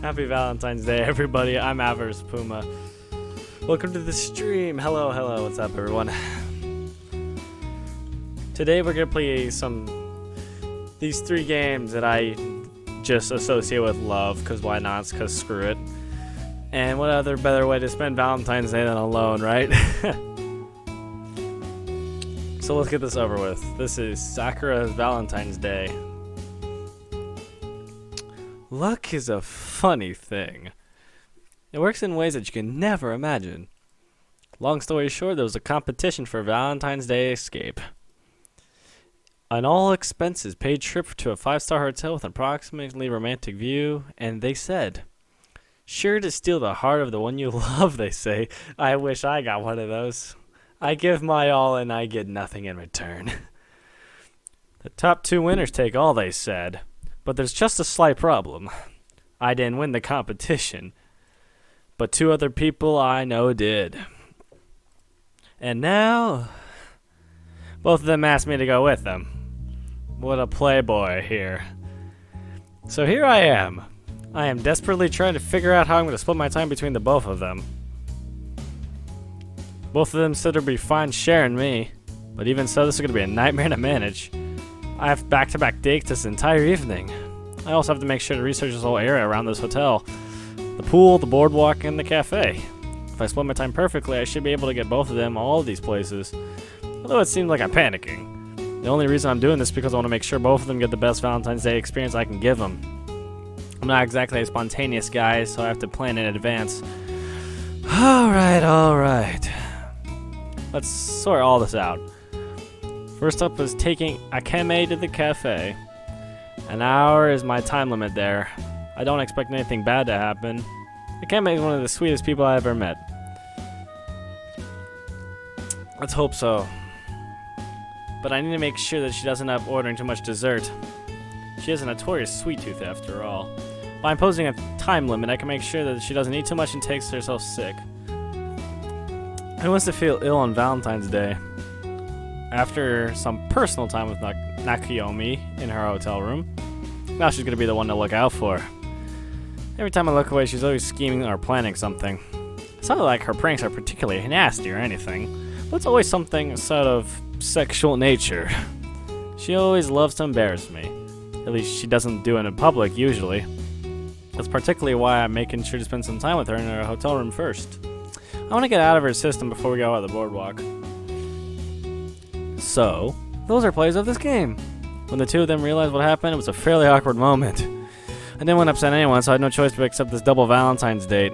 Happy Valentine's Day, everybody. I'm Averse Puma. Welcome to the stream. Hello, what's up, everyone? Today we're gonna play these 3 games that I just associate with love, cause why not? Cause screw it. And what other better way to spend Valentine's Day than alone, right? So let's get this over with. This is Sakura's Valentine's Day. Luck is a funny thing. It works in ways that you can never imagine. Long story short, there was a competition for Valentine's Day escape. An all-expenses paid trip to a 5-star hotel with an approximately romantic view, and they said, "Sure to steal the heart of the one you love," they say. I wish I got one of those. I give my all and I get nothing in return. The top 2 winners take all, they said. But there's just a slight problem. I didn't win the competition, but 2 other people I know did. And now, both of them asked me to go with them. What a playboy here. So here I am. I am desperately trying to figure out how I'm going to split my time between the both of them. Both of them said it'd be fine sharing me, but even so, this is going to be a nightmare to manage. I have back-to-back dates this entire evening. I also have to make sure to research this whole area around this hotel. The pool, the boardwalk, and the cafe. If I split my time perfectly, I should be able to get both of them all of these places. Although it seems like I'm panicking. The only reason I'm doing this is because I want to make sure both of them get the best Valentine's Day experience I can give them. I'm not exactly a spontaneous guy, so I have to plan in advance. Alright. Let's sort all this out. First up is taking Kaiewe to the cafe. An hour is my time limit there. I don't expect anything bad to happen. Kaiewe is one of the sweetest people I ever met. Let's hope so. But I need to make sure that she doesn't end up ordering too much dessert. She has a notorious sweet tooth after all. By imposing a time limit, I can make sure that she doesn't eat too much and takes herself sick. Who wants to feel ill on Valentine's Day? After some personal time with Kaiewe in her hotel room, now she's gonna be the one to look out for. Every time I look away, she's always scheming or planning something. It's not like her pranks are particularly nasty or anything, but it's always something sort of sexual nature. She always loves to embarrass me. At least she doesn't do it in public usually. That's particularly why I'm making sure to spend some time with her in her hotel room first. I want to get out of her system before we go out of the boardwalk. So, those are plays of this game. When the 2 of them realized what happened, it was a fairly awkward moment. I didn't want to upset anyone, so I had no choice but accept this double Valentine's date.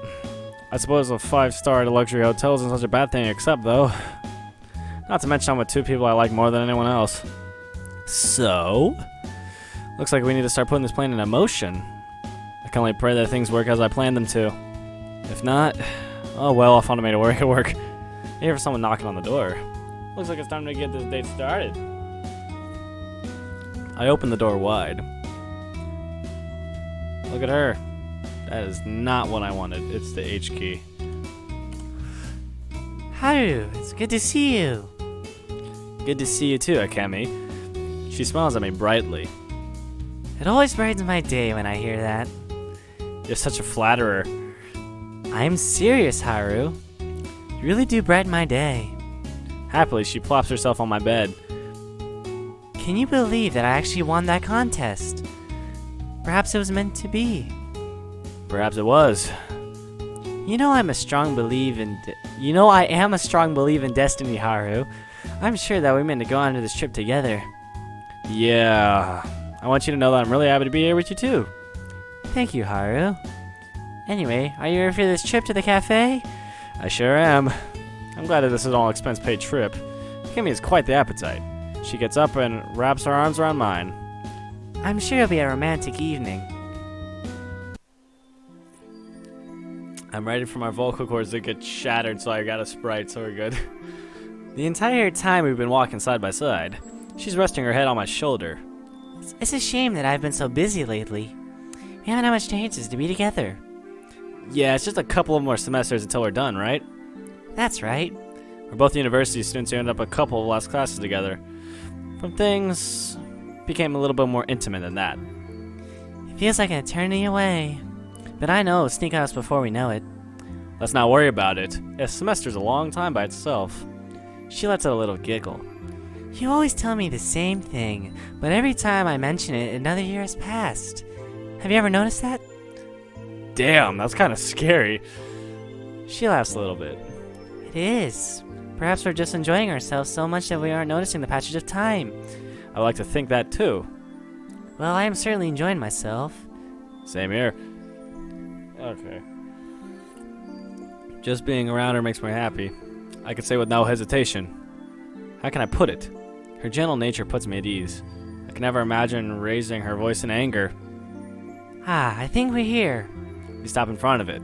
I suppose a 5-star at a luxury hotel isn't such a bad thing to accept, though. Not to mention I'm with 2 people I like more than anyone else. So, looks like we need to start putting this plan into motion. I can only pray that things work as I planned them to. If not, oh well, I'll find a way to make it work. I hear someone knocking on the door. Looks like it's time to get this date started. I open the door wide. Look at her. That is not what I wanted. It's the H key. Haru, it's good to see you. Good to see you too, Kaiewe. She smiles at me brightly. It always brightens my day when I hear that. You're such a flatterer. I'm serious, Haru. You really do brighten my day. Happily, she plops herself on my bed. Can you believe that I actually won that contest? Perhaps it was meant to be. Perhaps it was. You know I am a strong believer in destiny, Haru. I'm sure that we're meant to go on to this trip together. Yeah. I want you to know that I'm really happy to be here with you too. Thank you, Haru. Anyway, are you ready for this trip to the cafe? I sure am. I'm glad that this is an all-expense-paid trip. Kaiewe has quite the appetite. She gets up and wraps her arms around mine. I'm sure it'll be a romantic evening. I'm ready for my vocal cords to get shattered, so I got a Sprite, so we're good. The entire time we've been walking side by side, she's resting her head on my shoulder. It's a shame that I've been so busy lately. We haven't had much chances to be together. Yeah, it's just a couple of more semesters until we're done, right? That's right. We're both university students who ended up a couple of last classes together. From things became a little bit more intimate than that. It feels like an eternity away. But I know it'll sneak on us before we know it. Let's not worry about it. A semester's a long time by itself. She lets out a little giggle. You always tell me the same thing, but every time I mention it, another year has passed. Have you ever noticed that? Damn, that's kind of scary. She laughs a little bit. It is. Perhaps we're just enjoying ourselves so much that we aren't noticing the passage of time. I like to think that too. Well, I am certainly enjoying myself. Same here. Okay. Just being around her makes me happy. I could say with no hesitation. How can I put it? Her gentle nature puts me at ease. I can never imagine raising her voice in anger. Ah, I think we're here. We stop in front of it.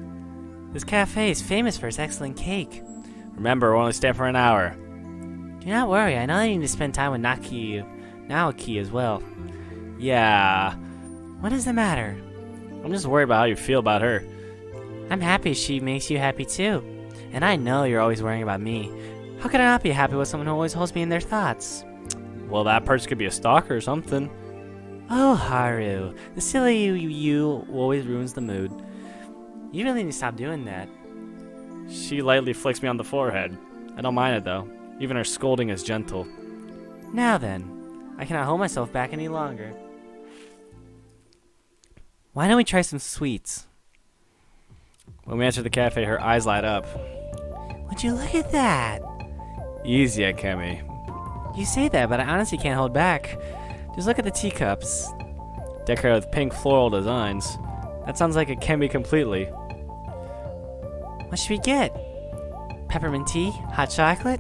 This cafe is famous for its excellent cake. Remember, we're only staying for an hour. Do not worry, I know that you need to spend time with Naoki as well. Yeah. What is the matter? I'm just worried about how you feel about her. I'm happy she makes you happy too. And I know you're always worrying about me. How could I not be happy with someone who always holds me in their thoughts? Well, that person could be a stalker or something. Oh, Haru. The silly you always ruins the mood. You really need to stop doing that. She lightly flicks me on the forehead. I don't mind it though. Even her scolding is gentle. Now then, I cannot hold myself back any longer. Why don't we try some sweets? When we enter the cafe, her eyes light up. Would you look at that? Easy, Akemi. You say that, but I honestly can't hold back. Just look at the teacups. Decorated with pink floral designs. That sounds like Akemi completely. What should we get? Peppermint tea? Hot chocolate?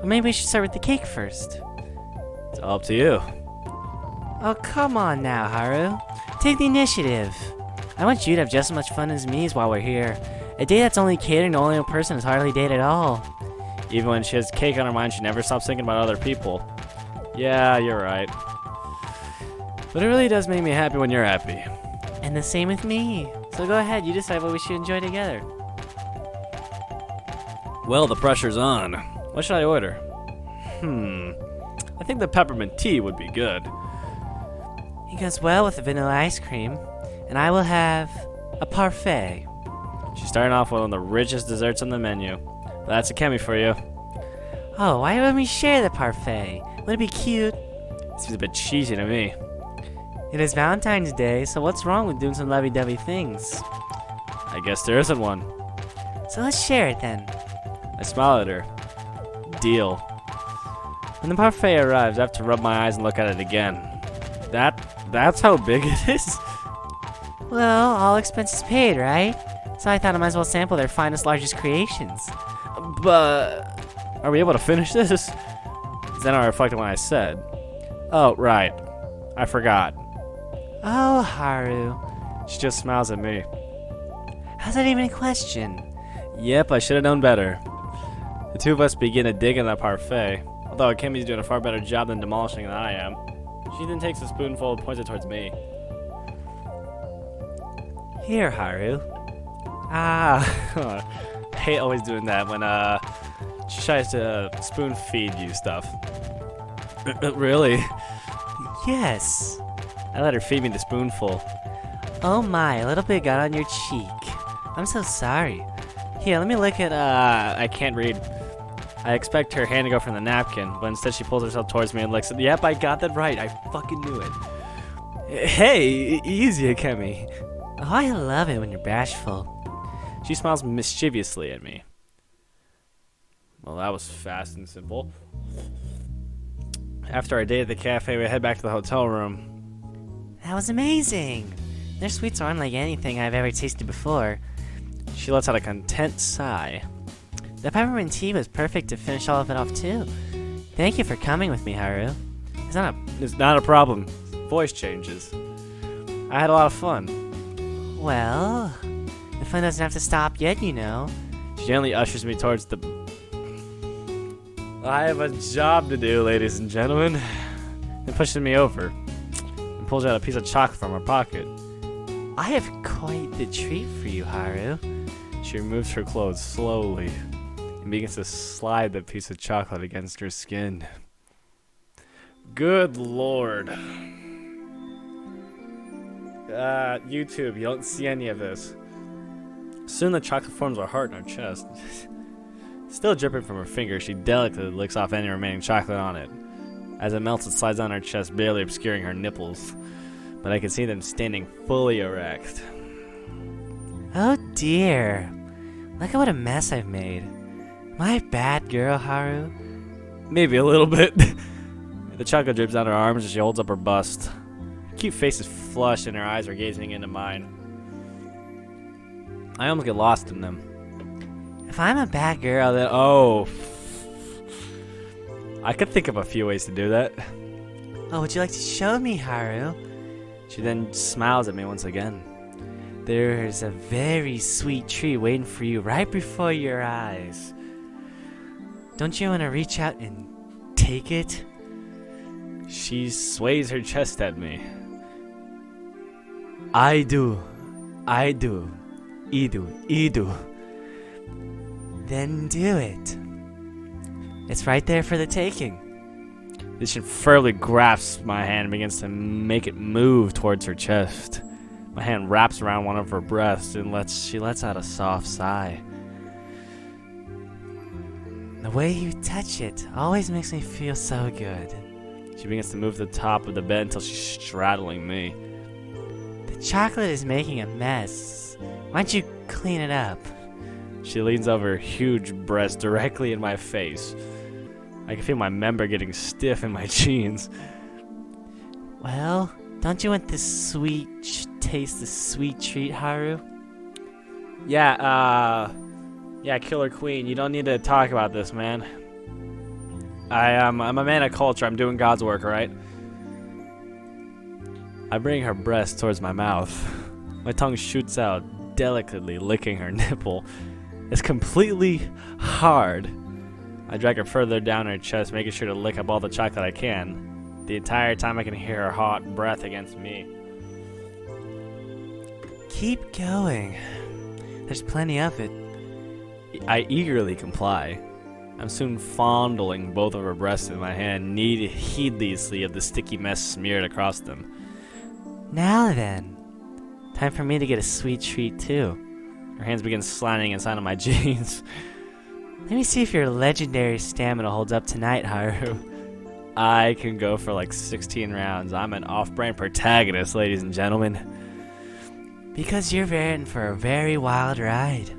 Or maybe we should start with the cake first. It's all up to you. Oh, come on now, Haru. Take the initiative. I want you to have just as much fun as me while we're here. A date that's only catering to only one person is hardly a date at all. Even when she has cake on her mind, she never stops thinking about other people. Yeah, you're right. But it really does make me happy when you're happy. And the same with me. So go ahead, you decide what we should enjoy together. Well, the pressure's on. What should I order? I think the peppermint tea would be good. It goes well with the vanilla ice cream. And I will have a parfait. She's starting off with one of the richest desserts on the menu. That's Akemi for you. Oh, why wouldn't we share the parfait? Would it be cute? Seems a bit cheesy to me. It is Valentine's Day, so what's wrong with doing some lovey-dovey things? I guess there isn't one. So let's share it then. I smile at her. Deal. When the parfait arrives, I have to rub my eyes and look at it again. That's how big it is? Well, all expenses paid, right? So I thought I might as well sample their finest, largest creations. But are we able to finish this? Then I reflected on what I said. Oh, right. I forgot. Oh, Haru. She just smiles at me. How's that even a question? Yep, I should have known better. The two of us begin to dig in that parfait, although Akemi's doing a far better job than demolishing than I am. She then takes a spoonful and points it towards me. Here, Haru. I hate always doing that when she tries to spoon feed you stuff. Really? Yes. I let her feed me the spoonful. Oh my, a little bit got on your cheek. I'm so sorry. Here, let me look at, I can't read. I expect her hand to go from the napkin, but instead she pulls herself towards me and licks it. Yep, I got that right. I fucking knew it. Hey, easy, Akemi. Oh, I love it when you're bashful. She smiles mischievously at me. Well, that was fast and simple. After our day at the cafe, we head back to the hotel room. That was amazing. Their sweets are unlike anything I've ever tasted before. She lets out a content sigh. The peppermint tea was perfect to finish all of it off too. Thank you for coming with me, Haru. It's not a problem. Voice changes. I had a lot of fun. Well, the fun doesn't have to stop yet, you know. She gently ushers me towards the... I have a job to do, ladies and gentlemen. And pushes me over. And pulls out a piece of chocolate from her pocket. I have quite the treat for you, Haru. She removes her clothes slowly and begins to slide the piece of chocolate against her skin. Good lord. YouTube, you don't see any of this. Soon the chocolate forms a heart in her chest. Still dripping from her fingers, she delicately licks off any remaining chocolate on it. As it melts, it slides down her chest, barely obscuring her nipples. But I can see them standing fully erect. Oh dear. Look at what a mess I've made. Am I a bad girl, Haru? Maybe a little bit. The chocolate drips down her arms as she holds up her bust. Her cute face is flushed and her eyes are gazing into mine. I almost get lost in them. If I'm a bad girl, then Oh. I could think of a few ways to do that. oh, would you like to show me, Haru? She then smiles at me once again. There's a very sweet treat waiting for you right before your eyes. Don't you want to reach out and take it? She sways her chest at me. I do. Idu. Then do it. It's right there for the taking. Then she firmly grasps my hand and begins to make it move towards her chest. My hand wraps around one of her breasts and she lets out a soft sigh. The way you touch it always makes me feel so good. She begins to move to the top of the bed until she's straddling me. The chocolate is making a mess. Why don't you clean it up? She leans over her huge breast directly in my face. I can feel my member getting stiff in my jeans. Well, don't you want this taste the sweet treat, Haru? Yeah, Killer Queen, you don't need to talk about this, man. I'm a man of culture. I'm doing God's work, alright? I bring her breast towards my mouth. My tongue shoots out, delicately licking her nipple. It's completely hard. I drag her further down her chest, making sure to lick up all the chocolate I can. The entire time I can hear her hot breath against me. Keep going. There's plenty of it. I eagerly comply. I'm soon fondling both of her breasts in my hand, heedlessly of the sticky mess smeared across them. Now then, time for me to get a sweet treat too. Her hands begin sliding inside of my jeans. Let me see if your legendary stamina holds up tonight, Haru. I can go for like 16 rounds. I'm an off-brand protagonist, ladies and gentlemen. Because you're in for a very wild ride.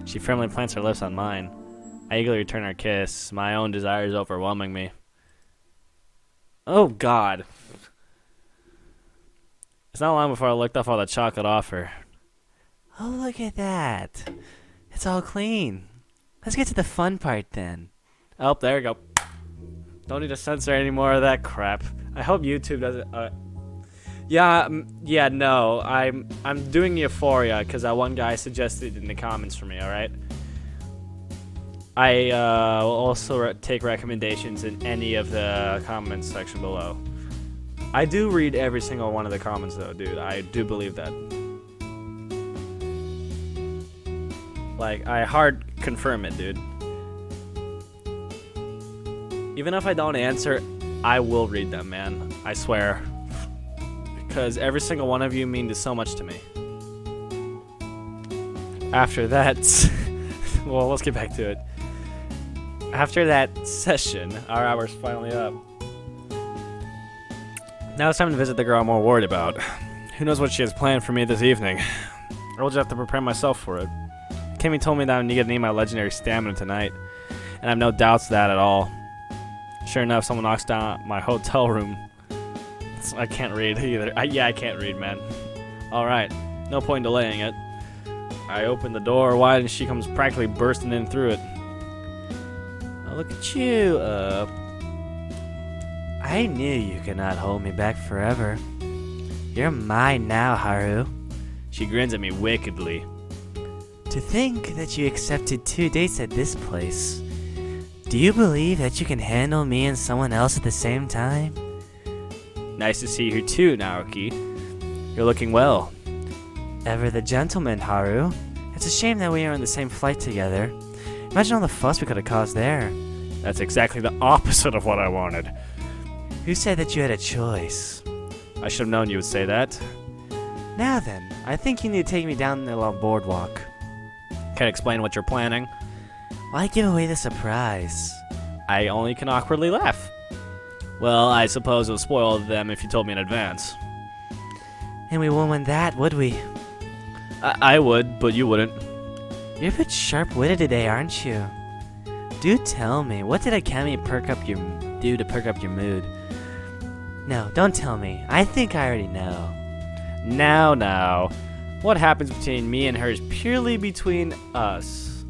She firmly plants her lips on mine. I eagerly return her kiss. My own desires overwhelming me. Oh, God. It's not long before I licked off all the chocolate off her. Oh, look at that. It's all clean. Let's get to the fun part then. Oh, there you go. Don't need to censor any more of that crap. I hope YouTube doesn't. No. I'm doing Euphoria because that one guy suggested in the comments for me. All right. I will also take recommendations in any of the comments section below. I do read every single one of the comments though, dude. I do believe that. Like, I hard confirm it, dude. Even if I don't answer, I will read them, man. I swear. Because every single one of you mean so much to me. After that, well, let's get back to it. After that session, our hour's finally up. Now it's time to visit the girl I'm more worried about. Who knows what she has planned for me this evening? I will just have to prepare myself for it. Kimmy told me that I need my legendary stamina tonight, and I have no doubts of that at all. Sure enough, someone knocks down my hotel room. I can't read either. I can't read, man. Alright, no point in delaying it. I open the door wide and she comes practically bursting in through it. Oh, look at you. I knew you could not hold me back forever. You're mine now, Haru. She grins at me wickedly. To think that you accepted 2 dates at this place. Do you believe that you can handle me and someone else at the same time? Nice to see you too, Naoki. You're looking well. Ever the gentleman, Haru. It's a shame that we are on the same flight together. Imagine all the fuss we could have caused there. That's exactly the opposite of what I wanted. Who said that you had a choice? I should have known you would say that. Now then, I think you need to take me down the boardwalk. Can I explain what you're planning? Why give away the surprise? I only can awkwardly laugh. Well, I suppose it would spoil them if you told me in advance. And we won't win that, would we? I would, but you wouldn't. You're a bit sharp-witted today, aren't you? Do tell me, what did Kaiewe do to perk up your mood? No, don't tell me. I think I already know. Now. What happens between me and her is purely between us.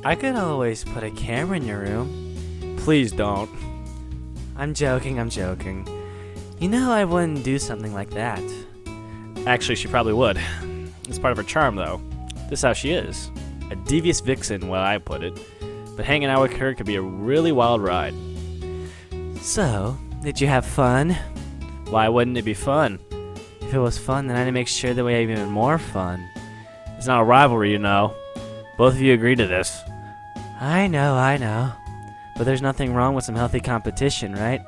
I could always put a camera in your room. Please don't. I'm joking. You know I wouldn't do something like that. Actually, she probably would. It's part of her charm, though. This is how she is. A devious vixen, well, I put it. But hanging out with her could be a really wild ride. So, did you have fun? Why wouldn't it be fun? If it was fun, then I need to make sure that we have even more fun. It's not a rivalry, you know. Both of you agree to this. I know. But there's nothing wrong with some healthy competition, right?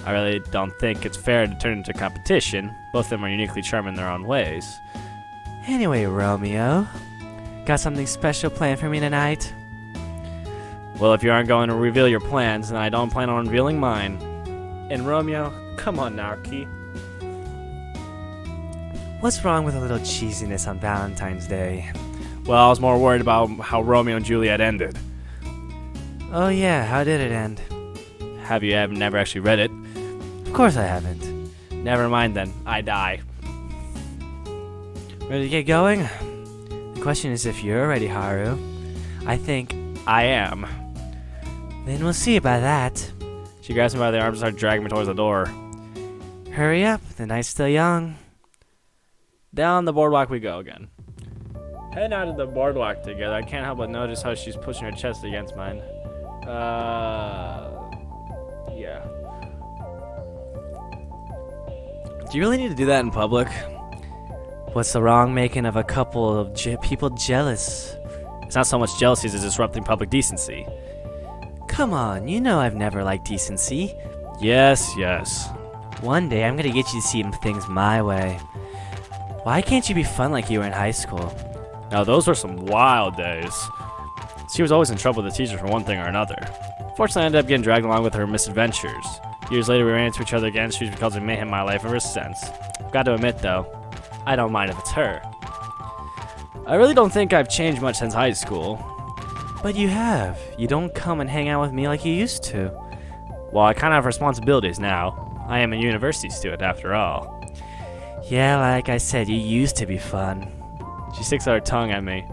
I really don't think it's fair to turn into competition. Both of them are uniquely charming in their own ways. Anyway, Romeo, got something special planned for me tonight? Well, if you aren't going to reveal your plans, then I don't plan on revealing mine. And Romeo, come on now, Key. What's wrong with a little cheesiness on Valentine's Day? Well, I was more worried about how Romeo and Juliet ended. Oh yeah, how did it end? Have you never actually read it? Of course I haven't. Never mind then, I die. Ready to get going? The question is if you're ready, Haru. I think I am. Then we'll see about that. She grabs me by the arms and starts dragging me towards the door. Hurry up, the night's still young. Down the boardwalk we go again. Heading out of the boardwalk together, I can't help but notice how she's pushing her chest against mine. Yeah. Do you really need to do that in public? What's the wrong making of a couple of people jealous? It's not so much jealousy as disrupting public decency. Come on, you know I've never liked decency. Yes. One day I'm gonna get you to see things my way. Why can't you be fun like you were in high school? Now those were some wild days. She was always in trouble with the teacher for one thing or another. Fortunately, I ended up getting dragged along with her misadventures. Years later, we ran into each other again. She's been causing mayhem in my life ever since. Got to admit, though, I don't mind if it's her. I really don't think I've changed much since high school. But you have. You don't come and hang out with me like you used to. Well, I kind of have responsibilities now. I am a university student, after all. Yeah, like I said, you used to be fun. She sticks out her tongue at me.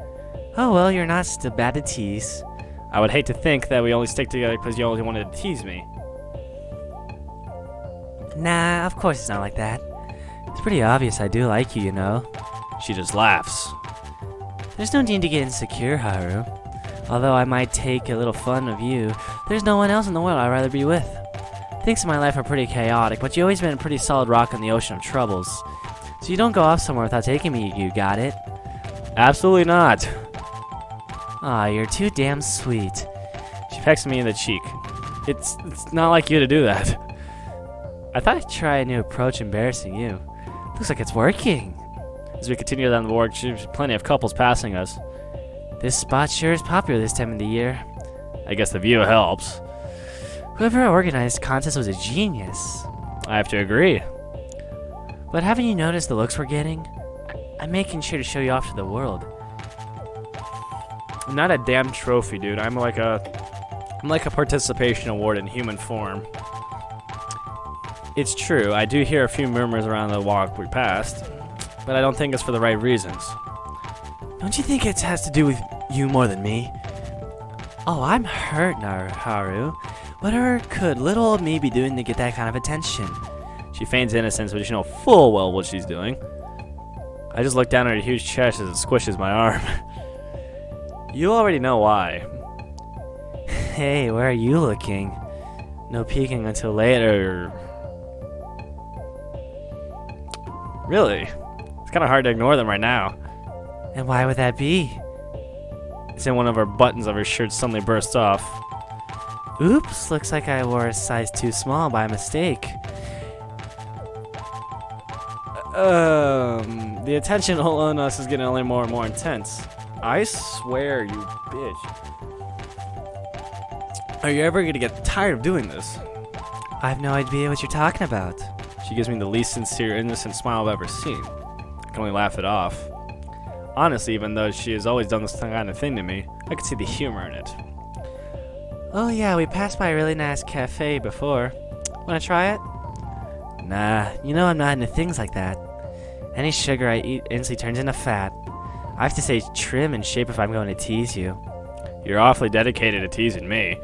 Oh well, you're not still bad to tease. I would hate to think that we only stick together because you only wanted to tease me. Nah, of course it's not like that. It's pretty obvious I do like you, you know. She just laughs. There's no need to get insecure, Haru. Although I might take a little fun of you, there's no one else in the world I'd rather be with. Things in my life are pretty chaotic, but you've always been a pretty solid rock in the ocean of troubles. So you don't go off somewhere without taking me, you got it? Absolutely not. Aw, you're too damn sweet. She pecks me in the cheek. It's not like you to do that. I thought I'd try a new approach embarrassing you. Looks like it's working. As we continue down the walk, there's plenty of couples passing us. This spot sure is popular this time of the year. I guess the view helps. Whoever organized the contest was a genius. I have to agree. But haven't you noticed the looks we're getting? I'm making sure to show you off to the world. I'm not a damn trophy, dude. I'm like a participation award in human form. It's true, I do hear a few murmurs around the walk we passed, but I don't think it's for the right reasons. Don't you think it has to do with you more than me? Oh, I'm hurt, Haru. Whatever could little old me be doing to get that kind of attention? She feigns innocence, but you know full well what she's doing. I just look down at her huge chest as it squishes my arm. You already know why. Hey, where are you looking? No peeking until later. Really? It's kind of hard to ignore them right now. And why would that be? It's in one of her buttons of her shirt suddenly bursts off. Oops, looks like I wore a size too small by mistake. The attention on us is getting only more and more intense. I swear, you bitch. Are you ever gonna get tired of doing this? I have no idea what you're talking about. She gives me the least sincere, innocent smile I've ever seen. I can only laugh it off. Honestly, even though she has always done this kind of thing to me, I can see the humor in it. Oh yeah, we passed by a really nice cafe before. Wanna try it? Nah, you know I'm not into things like that. Any sugar I eat instantly turns into fat. I have to stay trim and shape if I'm going to tease you. You're awfully dedicated to teasing me.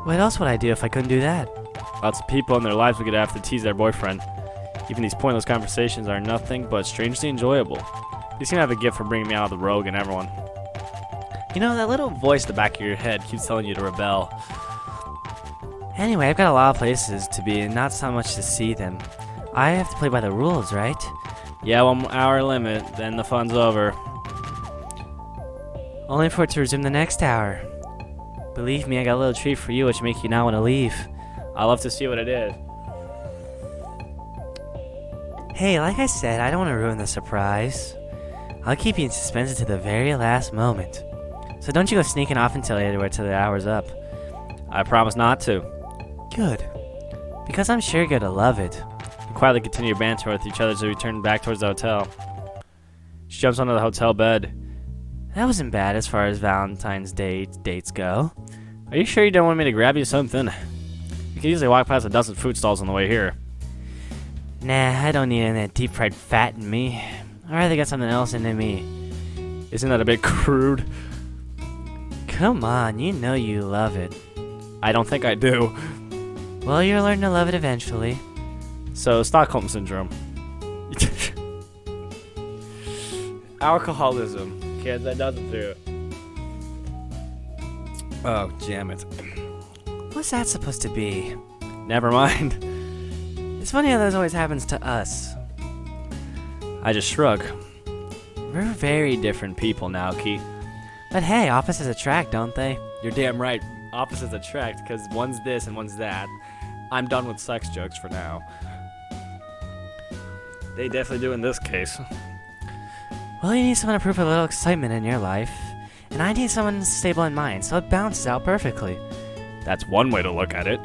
What else would I do if I couldn't do that? Lots of people in their lives would have to tease their boyfriend. Even these pointless conversations are nothing but strangely enjoyable. You seem to have a gift for bringing me out of the rogue and everyone. You know, that little voice at the back of your head keeps telling you to rebel. Anyway, I've got a lot of places to be and not so much to see them. I have to play by the rules, right? Yeah, 1 hour limit, then the fun's over. Only for it to resume the next hour. Believe me, I got a little treat for you which make you not want to leave. I'll love to see what it is. Hey, like I said, I don't want to ruin the surprise. I'll keep you in suspense to the very last moment. So don't you go sneaking off until later till the hour's up. I promise not to. Good. Because I'm sure you're going to love it. We quietly continue banter with each other as we turn back towards the hotel. She jumps onto the hotel bed. That wasn't bad as far as Valentine's Day dates go. Are you sure you don't want me to grab you something? You could easily walk past a dozen food stalls on the way here. Nah, I don't need any of that deep fried fat in me. I'd rather get something else into me. Isn't that a bit crude? Come on, you know you love it. I don't think I do. Well, you'll learn to love it eventually. So, Stockholm Syndrome. Alcoholism. Kids, that doesn't do it. Oh, damn it. What's that supposed to be? Never mind. It's funny how this always happens to us. I just shrug. We're very different people now, Key. But hey, opposites attract, don't they? You're damn right. Opposites attract, because one's this and one's that. I'm done with sex jokes for now. They definitely do in this case. Well, you need someone to prove a little excitement in your life. And I need someone stable in mind, so it balances out perfectly. That's one way to look at it.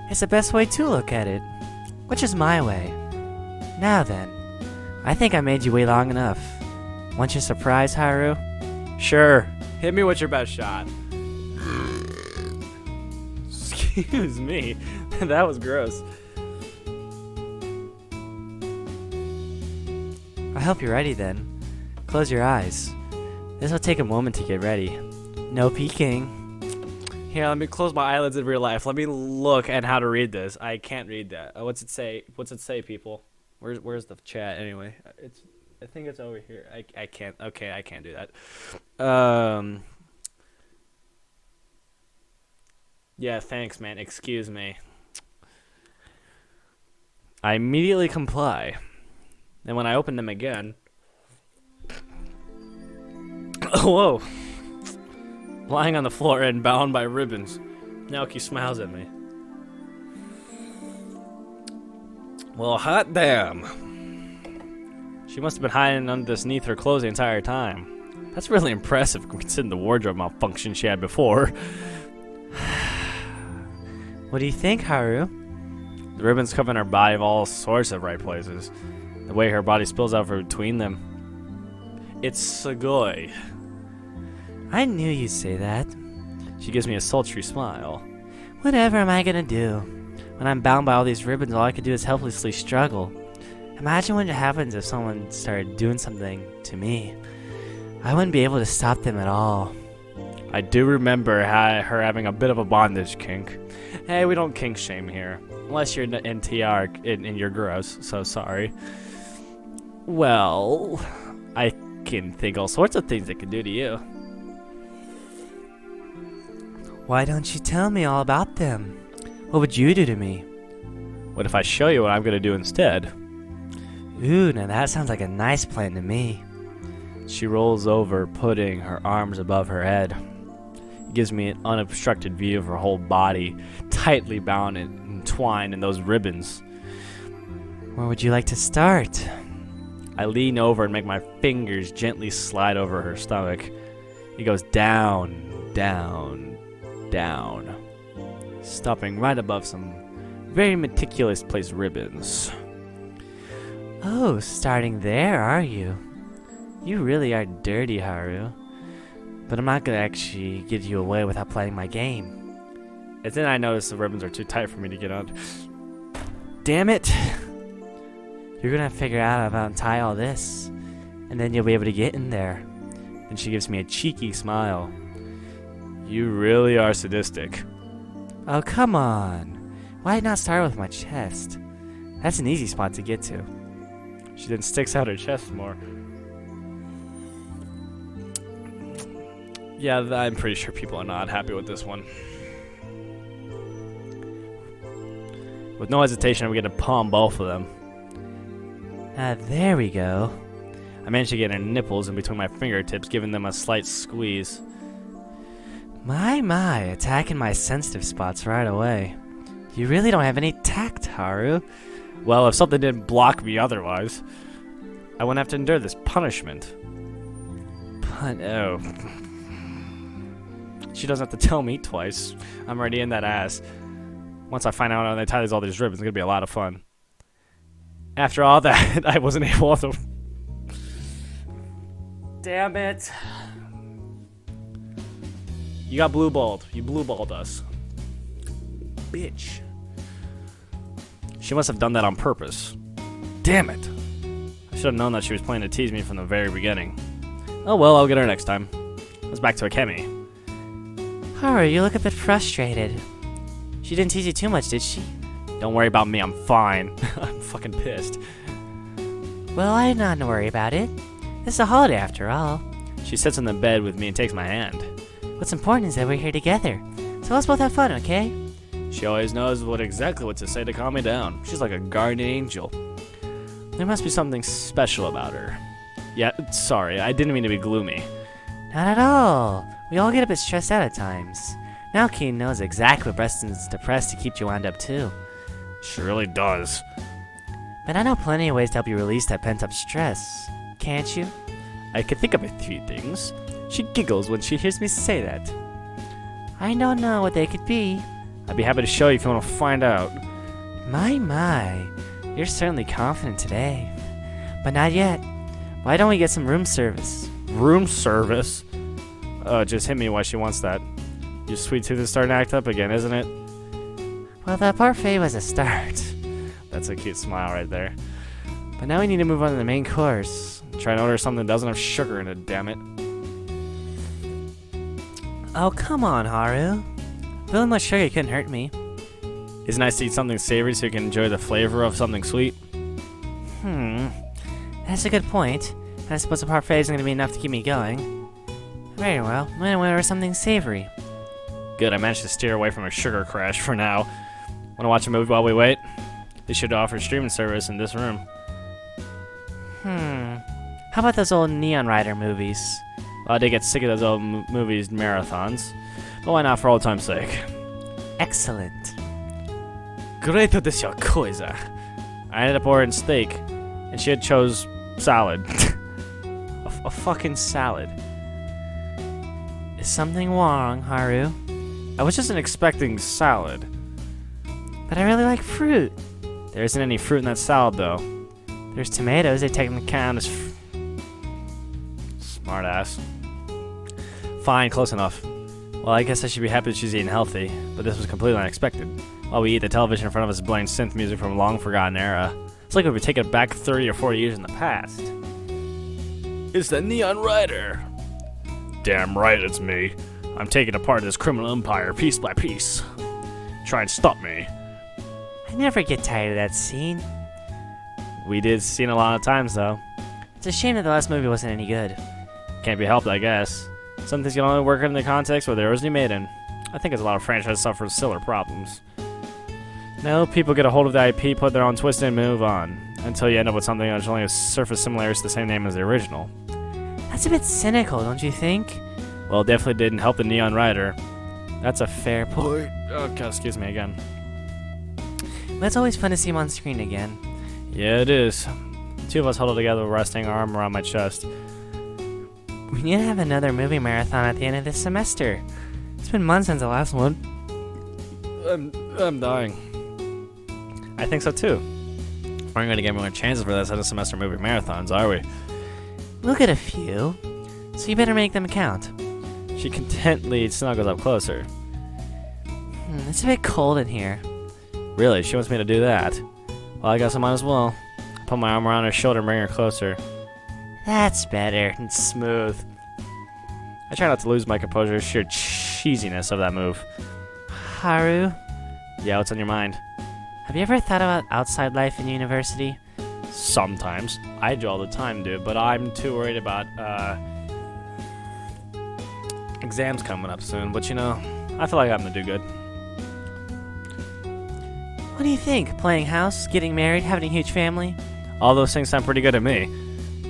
It's the best way to look at it. Which is my way. Now then, I think I made you wait long enough. Want your surprise, Haru? Sure. Hit me with your best shot. Excuse me. That was gross. I hope you're ready then. Close your eyes. This will take a moment to get ready. No peeking. Here, let me close my eyelids in real life. Let me look at how to read this. I can't read that. What's it say? What's it say, people? Where's the chat anyway? I think it's over here. I can't. Okay, I can't do that. Yeah, thanks, man. Excuse me. I immediately comply. And when I open them again... Whoa. Lying on the floor and bound by ribbons. Naoki smiles at me. Well, hot damn. She must have been hiding underneath her clothes the entire time. That's really impressive considering the wardrobe malfunction she had before. What do you think, Haru? The ribbons covering her body of all sorts of right places. The way her body spills out from between them. It's Sugoi. I knew you'd say that. She gives me a sultry smile. Whatever am I gonna do? When I'm bound by all these ribbons, all I can do is helplessly struggle. Imagine what happens if someone started doing something to me. I wouldn't be able to stop them at all. I do remember her having a bit of a bondage kink. Hey, we don't kink shame here. Unless you're in TR and you're gross, so sorry. Well, I can think all sorts of things it can do to you. Why don't you tell me all about them? What would you do to me? What if I show you what I'm going to do instead? Ooh, now that sounds like a nice plan to me. She rolls over, putting her arms above her head. It gives me an unobstructed view of her whole body, tightly bound and entwined in those ribbons. Where would you like to start? I lean over and make my fingers gently slide over her stomach. It goes down, down, down, stopping right above some very meticulous placed ribbons. Oh, starting there, are you? You really are dirty, Haru. But I'm not gonna actually give you away without playing my game. And then I notice the ribbons are too tight for me to get on. Damn it! You're gonna figure out how to tie all this, and then you'll be able to get in there. And she gives me a cheeky smile. You really are sadistic. Oh, come on. Why not start with my chest? That's an easy spot to get to. She then sticks out her chest more. Yeah, I'm pretty sure people are not happy with this one. With no hesitation, I'm going to palm both of them. There we go. I managed to get her nipples in between my fingertips, giving them a slight squeeze. My, attacking my sensitive spots right away. You really don't have any tact, Haru. Well, if something didn't block me otherwise, I wouldn't have to endure this punishment. Oh. She doesn't have to tell me twice. I'm already in that ass. Once I find out how they tie all these ribbons, it's going to be a lot of fun. After all that, I wasn't able to... Damn it. You got blue-balled. You blue-balled us. Bitch. She must have done that on purpose. Damn it. I should have known that she was planning to tease me from the very beginning. Oh well, I'll get her next time. Let's back to Akemi. Haru, you look a bit frustrated. She didn't tease you too much, did she? Don't worry about me, I'm fine. I'm fucking pissed. Well, I'm not to worry about it. It's a holiday after all. She sits on the bed with me and takes my hand. What's important is that we're here together. So let's both have fun, okay? She always knows exactly what to say to calm me down. She's like a guardian angel. There must be something special about her. Yeah, sorry, I didn't mean to be gloomy. Not at all. We all get a bit stressed out at times. Now Keen knows exactly what Preston's depressed to keep you wound up too. She really does. But I know plenty of ways to help you release that pent-up stress. Can't you? I could think of a few things. She giggles when she hears me say that. I don't know what they could be. I'd be happy to show you if you want to find out. My. You're certainly confident today. But not yet. Why don't we get some room service? Room service? Just hit me why she wants that. Your sweet tooth is starting to act up again, isn't it? Well, the parfait was a start. That's a cute smile right there. But now we need to move on to the main course. Try and order something that doesn't have sugar in it, damn it. Oh, come on, Haru. A little much sugar couldn't hurt me. It's nice to eat something savory so you can enjoy the flavor of something sweet. That's a good point. I suppose the parfait isn't going to be enough to keep me going. Very well, I'm going to order something savory. Good, I managed to steer away from a sugar crash for now. Want to watch a movie while we wait? They should offer streaming service in this room. How about those old Neon Rider movies? Well, I did get sick of those old movies marathons. But why not for old time's sake? Excellent. Great desu yo, Kaiewe. I ended up ordering steak, and she had chose salad. a fucking salad. Is something wrong, Haru? I was just expecting salad. But I really like fruit. There isn't any fruit in that salad, though. There's tomatoes, they technically count as smart ass. Fine, close enough. Well, I guess I should be happy that she's eating healthy, but this was completely unexpected. While we eat, the television in front of us is playing synth music from a long-forgotten era. It's like we were taken back 30 or 40 years in the past. It's the Neon Rider! Damn right it's me. I'm taking apart this criminal empire piece by piece. Try and stop me. I never get tired of that scene. We did see it a lot of times, though. It's a shame that the last movie wasn't any good. Can't be helped, I guess. Some things can only work in the context where there is new made in. I think as a lot of franchises suffer similar problems. No, people get a hold of the IP, put their own twist in, and move on. Until you end up with something that's only a surface similarities to the same name as the original. That's a bit cynical, don't you think? Well, it definitely didn't help the Neon Rider. That's a fair point. Oh, God, excuse me again. But it's always fun to see him on screen again. Yeah, it is. Two of us huddled together, resting our arm around my chest. We need to have another movie marathon at the end of this semester. It's been months since the last one. I'm dying. I think so too. We aren't going to get more chances for this end of semester movie marathons, are we? We'll get a few, so you better make them count. She contentedly snuggles up closer. It's a bit cold in here. Really? She wants me to do that? Well, I guess I might as well. Put my arm around her shoulder and bring her closer. That's better. It's smooth. I try not to lose my composure, sheer cheesiness of that move. Haru, Yeah, what's on your mind? have you ever thought about outside life in university? Sometimes. I do all the time, dude, but I'm too worried about, exams coming up soon. But, you know, I feel like I'm gonna do good. What do you think? Playing house, getting married, having a huge family? All those things sound pretty good to me.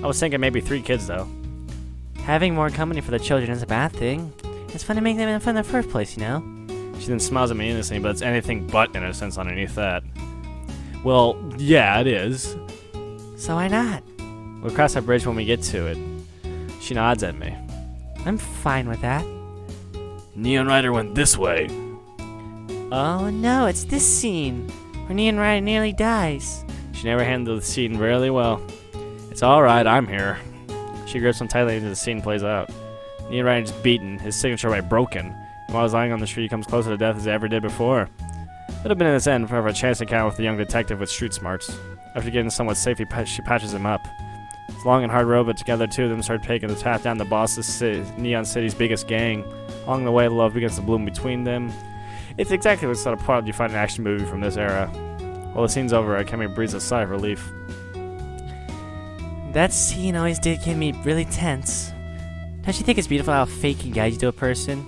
I was thinking maybe 3 kids, though. Having more company for the children is a bad thing. It's fun to make them fun in the first place, you know? She then smiles at me innocently, but it's anything but innocence underneath that. Well, yeah, it is. So why not? We'll cross that bridge when we get to it. She nods at me. I'm fine with that. Neon Rider went this way. Oh no, it's this scene where Neon Rider nearly dies. She never handled the scene really well. It's alright, I'm here. She grips him tightly as the scene plays out. Neon Rider's beaten, his signature right broken. And while he's lying on the street, he comes closer to death as he ever did before. Would have been in this end for a chance encounter with the young detective with street smarts. After getting somewhat safe, she patches him up. It's a long and hard road, but together two of them start taking the path down the boss's Neon City's biggest gang. Along the way, love begins to bloom between them. It's exactly what sort of plot you find in an action movie from this era. While the scene's over, Kaiewe breathes a sigh of relief. That scene always did get me really tense. Don't you think it's beautiful how fate can guide you to a person?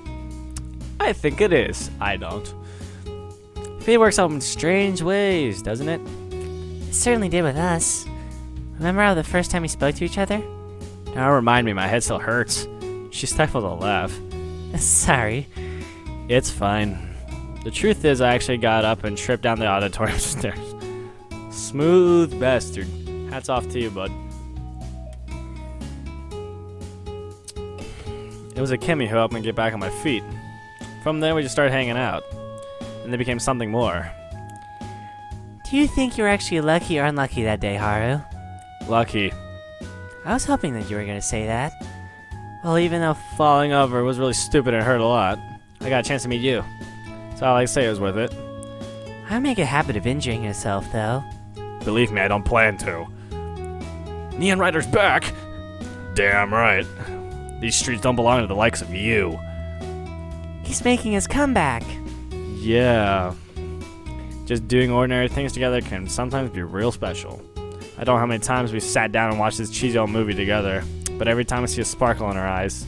I think it is. I don't. Fate works out in strange ways, doesn't it? It certainly did with us. Remember how the first time we spoke to each other? Now remind me, my head still hurts. She stifled a laugh. Sorry. It's fine. The truth is, I actually got up and tripped down the auditorium stairs. Smooth bastard. Hats off to you, bud. It was Kaiewe who helped me get back on my feet. From there, we just started hanging out. And they became something more. Do you think you were actually lucky or unlucky that day, Haru? Lucky. I was hoping that you were going to say that. Well, even though falling over was really stupid and hurt a lot, I got a chance to meet you. So I like to say it was worth it. I make a habit of injuring yourself, though. Believe me, I don't plan to. Neon Rider's back! Damn right. These streets don't belong to the likes of you. He's making his comeback. Yeah. Just doing ordinary things together can sometimes be real special. I don't know how many times we sat down and watched this cheesy old movie together, but every time I see a sparkle in our eyes.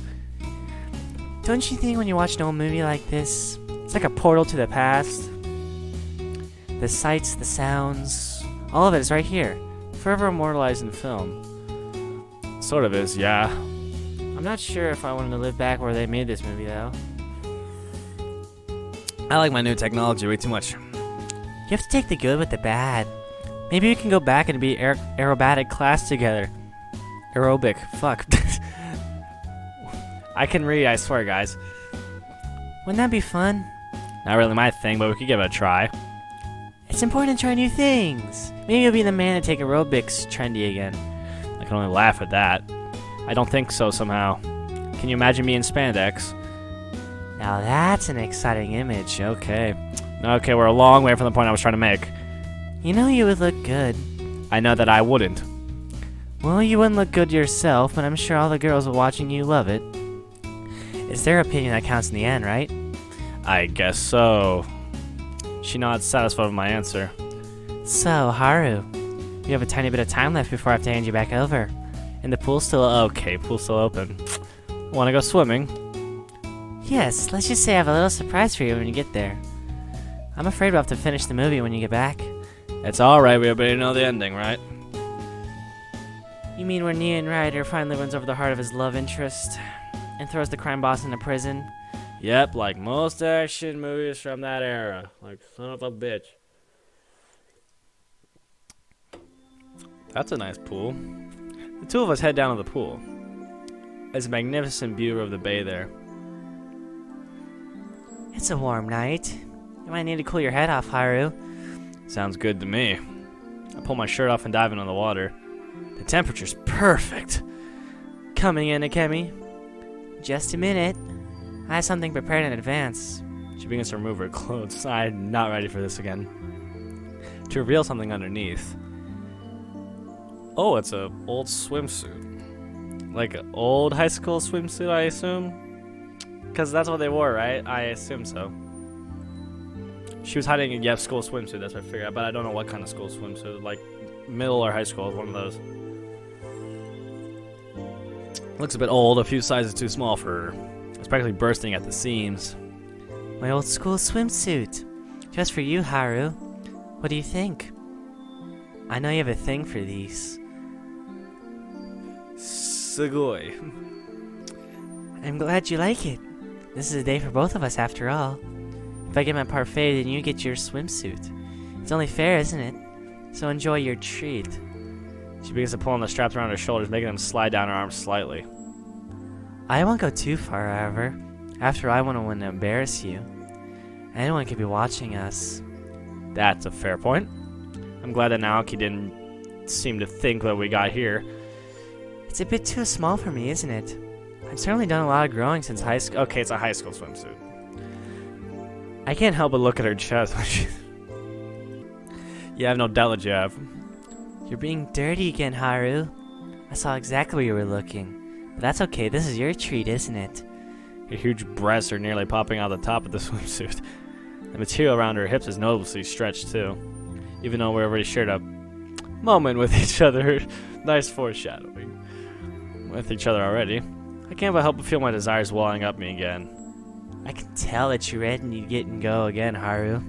Don't you think when you watch an old movie like this, it's like a portal to the past? The sights, the sounds, all of it is right here, forever immortalized in film. Sort of is, yeah. I'm not sure if I wanted to live back where they made this movie, though. I like my new technology way too much. You have to take the good with the bad. Maybe we can go back and be aerobatic class together. Aerobic, fuck. I can read, I swear, guys. Wouldn't that be fun? Not really my thing, but we could give it a try. It's important to try new things. Maybe you'll be the man to take aerobics trendy again. I can only laugh at that. I don't think so somehow. Can you imagine me in spandex? Now that's an exciting image. Okay, we're a long way from the point I was trying to make. You know you would look good. I know that I wouldn't. Well, you wouldn't look good yourself, but I'm sure all the girls watching you love it. It's their opinion that counts in the end, right? I guess so. She nods, satisfied with my answer. So, Haru, you have a tiny bit of time left before I have to hand you back over. And the pool's still pool's still open. Wanna go swimming? Yes, let's just say I have a little surprise for you when you get there. I'm afraid we'll have to finish the movie when you get back. It's alright, we already know the ending, right? You mean where Neon Rider finally wins over the heart of his love interest and throws the crime boss into prison? Yep, like most action movies from that era. Like son of a bitch. That's a nice pool. The two of us head down to the pool. It's a magnificent view of the bay there. It's a warm night. You might need to cool your head off, Haru. Sounds good to me. I pull my shirt off and dive into the water. The temperature's perfect. Coming in, Akemi. Just a minute. I have something prepared in advance. She begins to remove her clothes. I'm not ready for this again. To reveal something underneath. Oh, it's a old swimsuit. Like an old high school swimsuit, I assume? Because that's what they wore, right? I assume so. She was hiding a school swimsuit, that's what I figured out, but I don't know what kind of school swimsuit. Like middle or high school, one of those. Looks a bit old, a few sizes too small for her. It's practically bursting at the seams. My old school swimsuit. Just for you, Haru. What do you think? I know you have a thing for these. Sugoi. I'm glad you like it. This is a day for both of us, after all. If I get my parfait, then you get your swimsuit. It's only fair, isn't it? So enjoy your treat. She begins to pull on the straps around her shoulders, making them slide down her arms slightly. I won't go too far, however. After I wouldn't embarrass you. Anyone could be watching us. That's a fair point. I'm glad that Naoki didn't seem to think that we got here. It's a bit too small for me, isn't it? I've certainly done a lot of growing since high school. Okay, it's a high school swimsuit. I can't help but look at her chest. Yeah, I have no doubt that you have. You're being dirty again, Haru. I saw exactly where you were looking. But that's okay, this is your treat, isn't it? Her huge breasts are nearly popping out the top of the swimsuit. The material around her hips is noticeably stretched too. Even though we already shared a moment with each other. Nice foreshadowing. With each other already. I can't but help but feel my desires welling up me again. I can tell that you're ready to get and go again, Haru.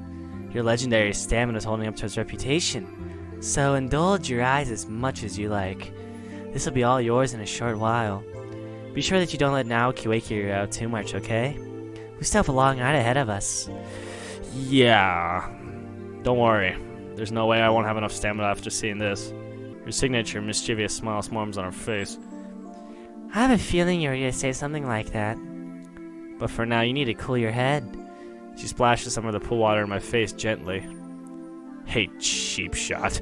Your legendary stamina is holding up to its reputation. So indulge your eyes as much as you like. This will be all yours in a short while. Be sure that you don't let Naoki wake you out too much, okay? We still have a long night ahead of us. Yeah. Don't worry. There's no way I won't have enough stamina after seeing this. Her signature mischievous smile swarms on her face. I have a feeling you're going to say something like that. But for now, you need to cool your head. She splashes some of the pool water in my face gently. Hey, cheap shot.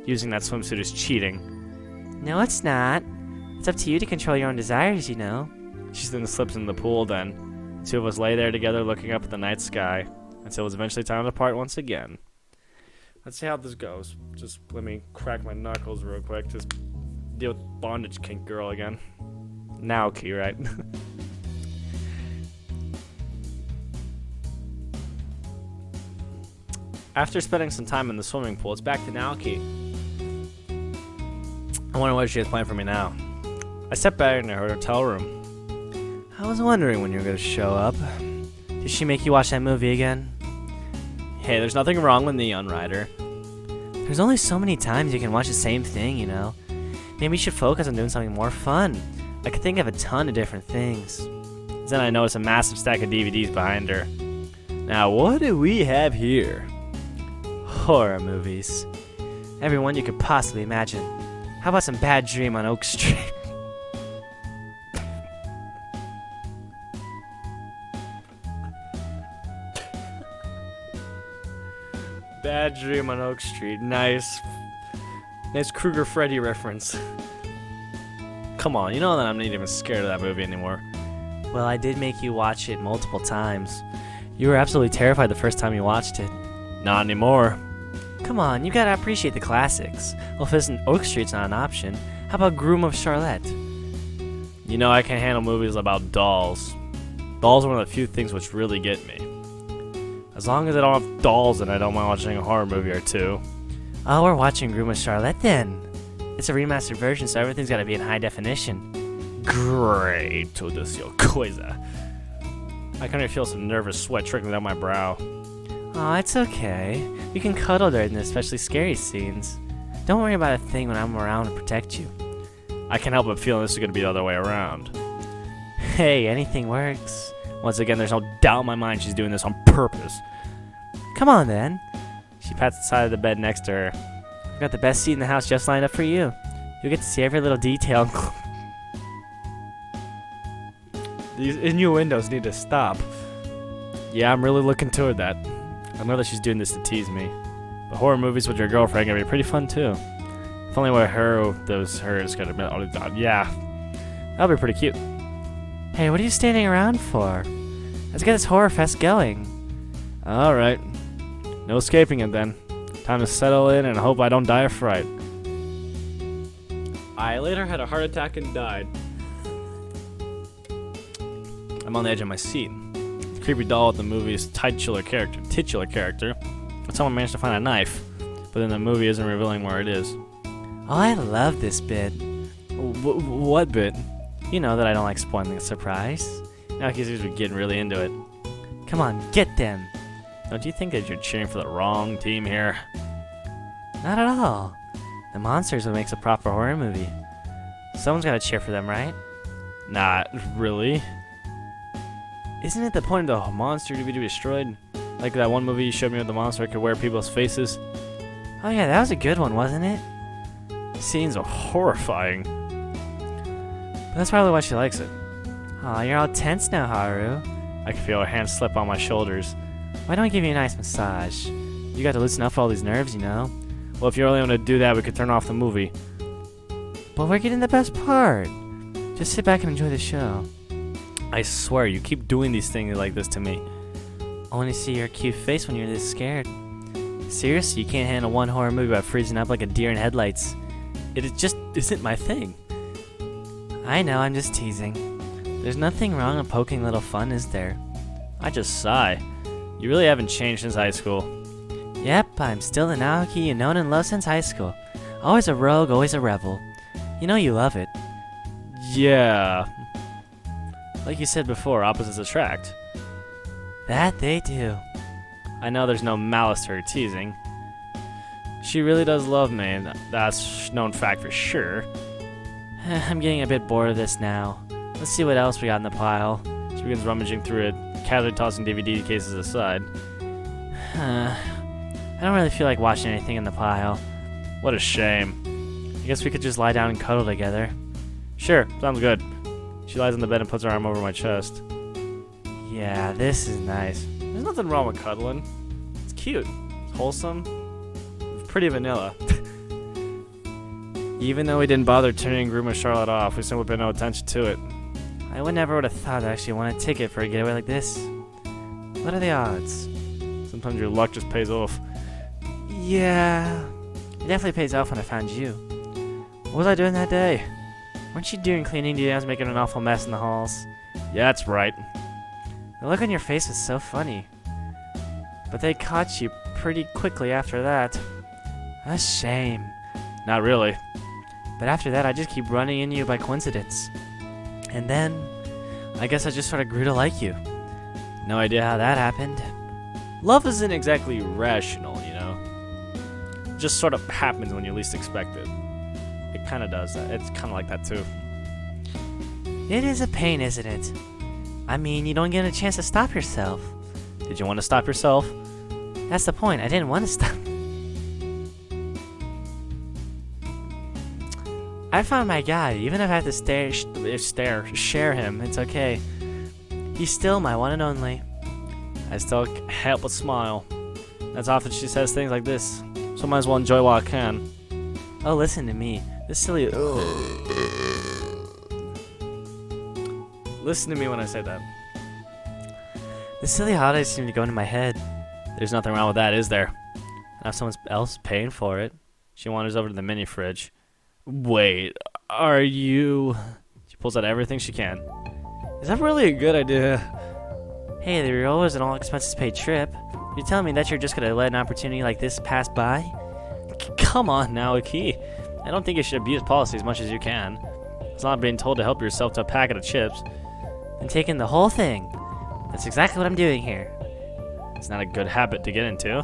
Using that swimsuit is cheating. No, it's not. It's up to you to control your own desires, you know. She then slips in the pool then. The two of us lay there together looking up at the night sky until it was eventually time to part once again. Let's see how this goes. Just let me crack my knuckles real quick. Just deal with bondage kink girl again. Naoki, right? After spending some time in the swimming pool, it's back to Naoki. I wonder what she has planned for me now. I stepped back into her hotel room. I was wondering when you were going to show up. Did she make you watch that movie again? Hey, there's nothing wrong with Neon Rider. There's only so many times you can watch the same thing, you know. Maybe you should focus on doing something more fun. I could think of a ton of different things. Then I noticed a massive stack of DVDs behind her. Now, what do we have here? Horror movies. Every one you could possibly imagine. How about some Bad Dream on Oak Street? Bad Dream on Oak Street. Nice. Nice Krueger Freddy reference. Come on, you know that I'm not even scared of that movie anymore. Well, I did make you watch it multiple times. You were absolutely terrified the first time you watched it. Not anymore. Come on, you gotta appreciate the classics. Well, if Oak Street's not an option, how about Groom of Charlotte? You know I can't handle movies about dolls. Dolls are one of the few things which really get me. As long as I don't have dolls and I don't mind watching a horror movie or two. Oh, we're watching Groom of Charlotte then. It's a remastered version, so everything's gotta be in high definition. Great to this yo coisa. I can already feel some nervous sweat trickling down my brow. Oh, it's okay. We can cuddle during the especially scary scenes. Don't worry about a thing when I'm around to protect you. I can't help but feeling this is going to be the other way around. Hey, anything works. Once again, there's no doubt in my mind she's doing this on purpose. Come on, then. She pats the side of the bed next to her. I've got the best seat in the house just lined up for you. You'll get to see every little detail. These innuendos need to stop. Yeah, I'm really looking toward that. I know that she's doing this to tease me. But horror movies with your girlfriend are gonna be pretty fun too. If only with her, hers could have been all the time. Yeah, that'll be pretty cute. Hey, what are you standing around for? Let's get this horror fest going. All right, no escaping it then. Time to settle in and hope I don't die of fright. I later had a heart attack and died. I'm on the edge of my seat. The creepy doll at the movie's titular character. But someone managed to find a knife, but then the movie isn't revealing where it is. Oh, I love this bit. What bit? You know that I don't like spoiling the surprise. Now he's getting really into it. Come on, get them. Don't you think that you're cheering for the wrong team here? Not at all. The monsters what makes a proper horror movie. Someone's gotta cheer for them, right? Not really. Isn't it the point The monster to be destroyed? Like that one movie you showed me with the monster could wear people's faces. Oh yeah, that was a good one, wasn't it? Scenes are horrifying. But that's probably why she likes it. Aw, you're all tense now, Haru. I can feel her hand slip on my shoulders. Why don't I give you a nice massage? You got to loosen up all these nerves, you know? Well, if you're only going to do that, we could turn off the movie. But we're getting the best part. Just sit back and enjoy the show. I swear, you keep doing these things like this to me. I want to see your cute face when you're this scared. Seriously, you can't handle one horror movie without freezing up like a deer in headlights. It just isn't my thing. I know, I'm just teasing. There's nothing wrong with poking little fun, is there? I just sigh. You really haven't changed since high school. Yep, I'm still the Naoki you known and loved since high school. Always a rogue, always a rebel. You know you love it. Yeah. Like you said before, opposites attract. That they do. I know there's no malice to her teasing. She really does love me, and that's known fact for sure. I'm getting a bit bored of this now. Let's see what else we got in the pile. She begins rummaging through it, casually tossing DVD cases aside. I don't really feel like watching anything in the pile. What a shame. I guess we could just lie down and cuddle together. Sure, sounds good. She lies on the bed and puts her arm over my chest. Yeah, this is nice. There's nothing wrong with cuddling. It's cute. It's wholesome. It's pretty vanilla. Even though we didn't bother turning Groom Charlotte off, we simply paid no attention to it. I never would have thought I'd actually want a ticket for a getaway like this. What are the odds? Sometimes your luck just pays off. Yeah, it definitely pays off when I found you. What was I doing that day? Weren't you doing cleaning duty? I was making an awful mess in the halls. Yeah, that's right. The look on your face was so funny. But they caught you pretty quickly after that. A shame. Not really. But after that, I just keep running into you by coincidence. And then, I guess I just sort of grew to like you. No idea how that happened. Love isn't exactly rational, you know? It just sort of happens when you least expect it. It kind of does that. It's kind of like that too. It is a pain, isn't it? I mean, you don't get a chance to stop yourself. Did you want to stop yourself? That's the point. I didn't want to stop. I found my guy. Even if I have to share him, it's okay. He's still my one and only. I still can't help but smile. That's often she says things like this, so might as well enjoy while I can. Oh, listen to me. This silly. Listen to me when I say that. The silly holidays seem to go into my head. There's nothing wrong with that, is there? Now someone else paying for it. She wanders over to the mini fridge. Wait, are you... She pulls out everything she can. Is that really a good idea? Hey, the Riola is an all-expenses-paid trip. You're telling me that you're just gonna let an opportunity like this pass by? Come on now, Aki. I don't think you should abuse policy as much as you can. It's not being told to help yourself to a packet of chips. And taking the whole thing. That's exactly what I'm doing here. It's not a good habit to get into.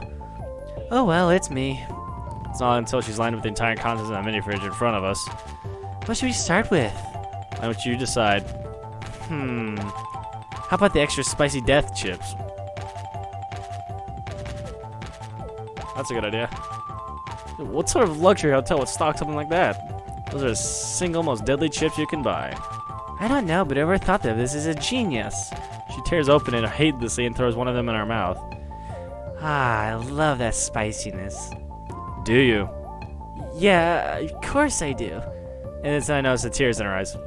Oh well, it's me. It's not until she's lined up with the entire contents of that mini fridge in front of us. What should we start with? Why don't you decide? How about the extra spicy death chips? That's a good idea. What sort of luxury hotel would stock something like that? Those are the single most deadly chips you can buy. I don't know, but whoever thought that this is a genius. She tears open it heedlessly and throws one of them in her mouth. Ah, I love that spiciness. Do you? Yeah, of course I do. And then I notice the tears in her eyes.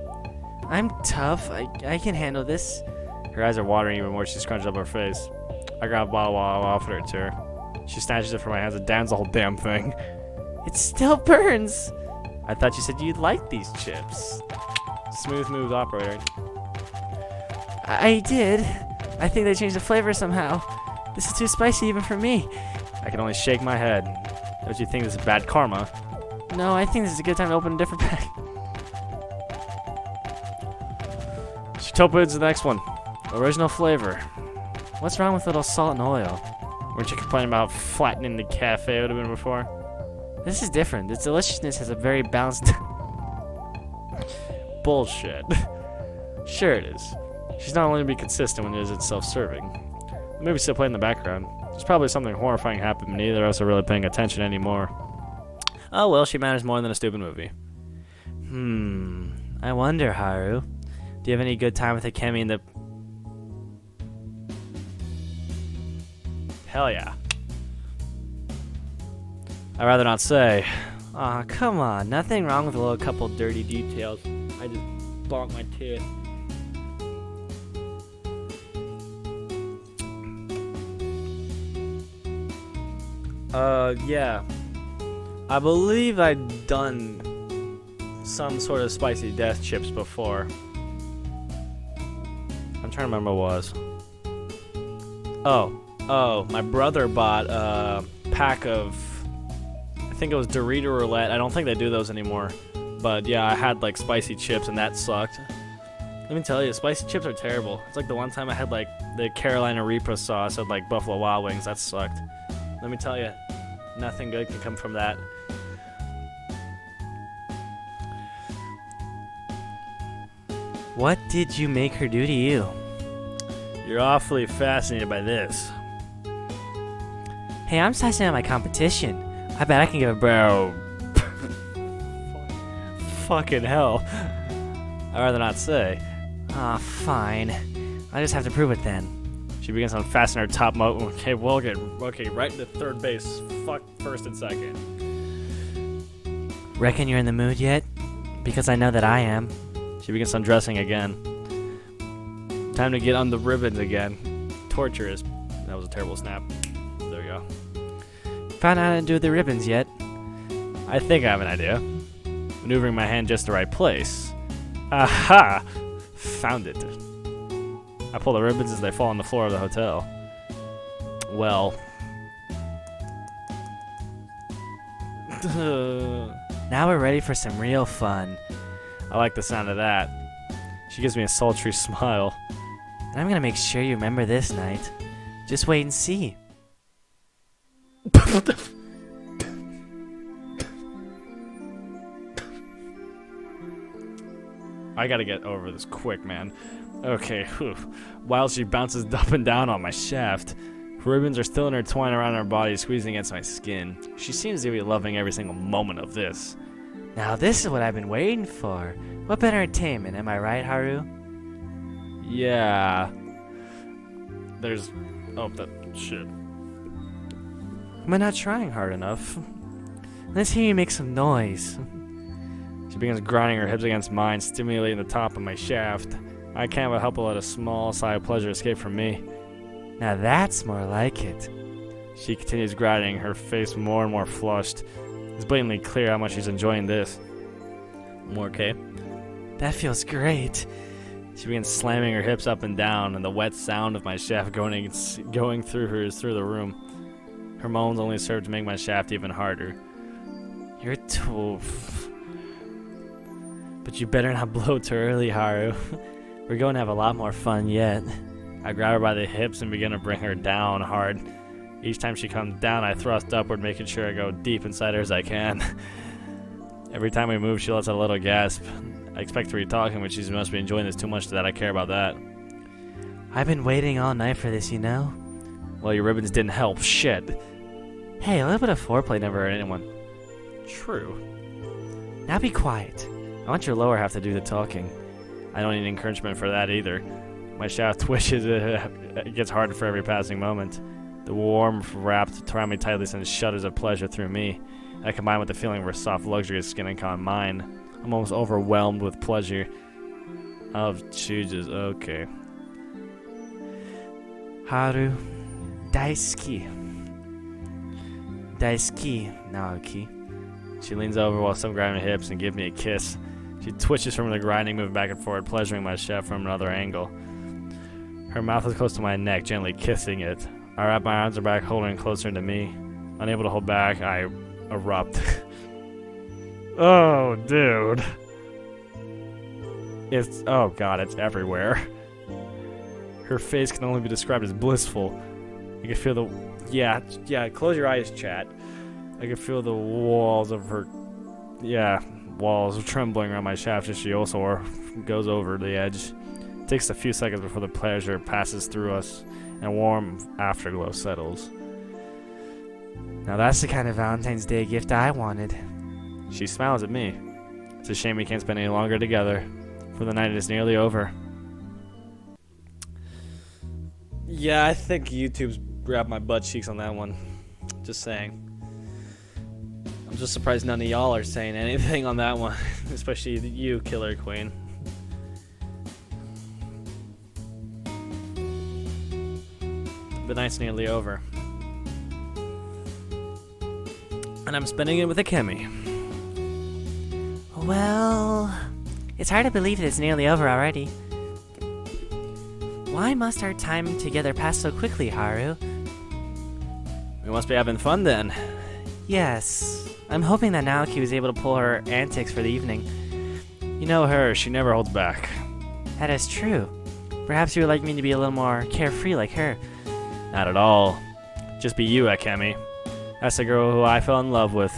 I'm tough. I can handle this. Her eyes are watering even more. She scrunches up her face. I grab a bottle while I offer it to her. She snatches it from my hands and downs the whole damn thing. It still burns. I thought you said you'd like these chips. Smooth moves, operator. I did. I think they changed the flavor somehow. This is too spicy even for me. I can only shake my head. Don't you think this is bad karma? No, I think this is a good time to open a different pack. She opens the next one. Original flavor. What's wrong with little salt and oil? Weren't you complaining about how flattening the cafe would have been before? This is different. Its deliciousness has a very balanced... Bullshit. Sure it is. She's not only to be consistent when it isn't self-serving. Maybe still play in the background. There's probably something horrifying happened, but neither of us are really paying attention anymore. Oh well, she matters more than a stupid movie. I wonder, Haru. Do you have any good time with Akemi in the... Hell yeah. I'd rather not say. Aw, come on. Nothing wrong with a little couple dirty details. I just bonked my teeth. Yeah. I believe I'd done some sort of spicy death chips before. I'm trying to remember what it was. Oh, my brother bought a pack of, I think it was Dorito Roulette. I don't think they do those anymore. But yeah, I had like spicy chips and that sucked. Let me tell you, spicy chips are terrible. It's like the one time I had like the Carolina Reaper sauce at like Buffalo Wild Wings. That sucked. Let me tell you, nothing good can come from that. What did you make her do to you? You're awfully fascinated by this. Hey, I'm fascinated by my competition. I bet I can give a Bro. Fucking hell. I'd rather not say. Aw, fine. I just have to prove it then. She begins to unfasten her top moat. Okay, we'll get right into third base. Fuck first and second. Reckon you're in the mood yet? Because I know that I am. She begins undressing again. Time to get on the ribbons again. Torturous. That was a terrible snap. There we go. Found out how to do the ribbons yet? I think I have an idea. Maneuvering my hand just the right place. Aha! Found it. I pull the ribbons as they fall on the floor of the hotel. Well. Now we're ready for some real fun. I like the sound of that. She gives me a sultry smile. And I'm gonna make sure you remember this night. Just wait and see. I gotta get over this quick, man. Okay, whew. While she bounces up and down on my shaft, ribbons are still intertwined around her body, squeezing against my skin. She seems to be loving every single moment of this. Now this is what I've been waiting for. What better entertainment, am I right, Haru? Yeah. There's... Oh, that shit. Am I not trying hard enough? Let's hear you make some noise. She begins grinding her hips against mine, stimulating the top of my shaft. I can't but help but let a small sigh of pleasure escape from me. Now that's more like it. She continues grinding, her face more and more flushed. It's blatantly clear how much she's enjoying this. More, okay? That feels great. She begins slamming her hips up and down, and the wet sound of my shaft going through her is through the room. Her moans only serve to make my shaft even harder. You're tough. But you better not blow too early, Haru. We're going to have a lot more fun yet. I grab her by the hips and begin to bring her down hard. Each time she comes down, I thrust upward, making sure I go deep inside her as I can. Every time we move, she lets out a little gasp. I expect her to be talking, but she must be enjoying this too much that I care about that. I've been waiting all night for this, you know? Well, your ribbons didn't help. Shit. Hey, a little bit of foreplay never hurt anyone. True. Now be quiet. I want your lower half to do the talking. I don't need encouragement for that either. My shaft twitches, it gets harder for every passing moment. The warmth wrapped around me tightly sends shudders of pleasure through me. That combined with the feeling of her soft, luxurious skin on mine. I'm almost overwhelmed with pleasure. Of chooses, okay. Haru, daisuki. Daisuki, Naoki. She leans over while still grabbing my hips and gives me a kiss. She twitches from the grinding, moving back and forward, pleasuring my shaft from another angle. Her mouth is close to my neck, gently kissing it. I wrap my arms back, holding her closer to me. Unable to hold back, I erupt. Oh, dude. Oh god, it's everywhere. Her face can only be described as blissful. I can feel yeah, close your eyes, chat. I can feel the walls of her, walls trembling around my shaft as she also goes over the edge. It takes a few seconds before the pleasure passes through us and a warm afterglow settles. Now that's the kind of Valentine's Day gift I wanted. She smiles at me. It's a shame we can't spend any longer together, for the night is nearly over. Yeah, I think YouTube's grabbed my butt cheeks on that one. Just saying. I'm just surprised none of y'all are saying anything on that one, especially you, Killer Queen. The night's nearly over. And I'm spending it with a Kemi. Well, it's hard to believe that it's nearly over already. Why must our time together pass so quickly, Haru? We must be having fun then. Yes. I'm hoping that Naoki was able to pull her antics for the evening. You know her, she never holds back. That is true. Perhaps you would like me to be a little more carefree like her. Not at all. Just be you, Akemi. That's the girl who I fell in love with.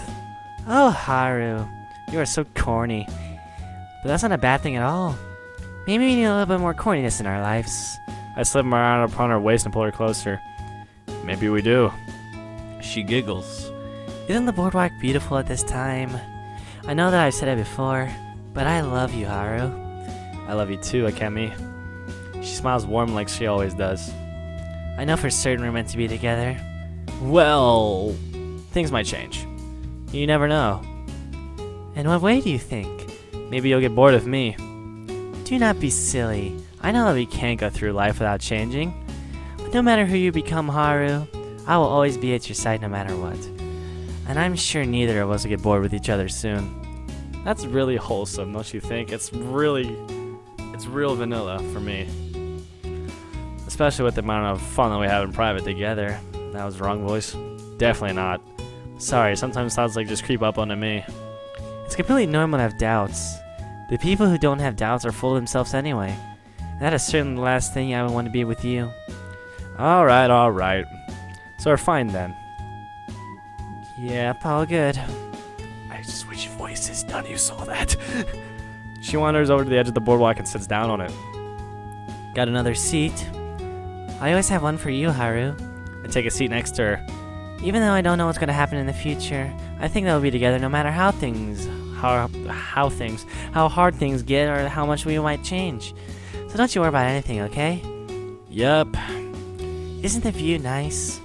Oh, Haru. You are so corny. But that's not a bad thing at all. Maybe we need a little bit more corniness in our lives. I slip my arm upon her waist and pull her closer. Maybe we do. She giggles. Isn't the boardwalk beautiful at this time? I know that I've said it before, but I love you, Haru. I love you too, Akemi. She smiles warm like she always does. I know for certain we're meant to be together. Well, things might change. You never know. In what way do you think? Maybe you'll get bored of me. Do not be silly. I know that we can't go through life without changing. But no matter who you become, Haru, I will always be at your side no matter what. And I'm sure neither of us will get bored with each other soon. That's really wholesome, don't you think? It's real vanilla for me. Especially with the amount of fun that we have in private together. That was the wrong voice. Definitely not. Sorry, sometimes thoughts like just creep up onto me. It's completely normal to have doubts. The people who don't have doubts are full of themselves anyway. And that is certainly the last thing I would want to be with you. Alright. So we're fine then. Yep, all good. I switched voices, none of you saw that. She wanders over to the edge of the boardwalk and sits down on it. Got another seat? I always have one for you, Haru. I take a seat next to her. Even though I don't know what's going to happen in the future, I think that we'll be together no matter how hard things get or how much we might change. So don't you worry about anything, okay? Yup. Isn't the view nice?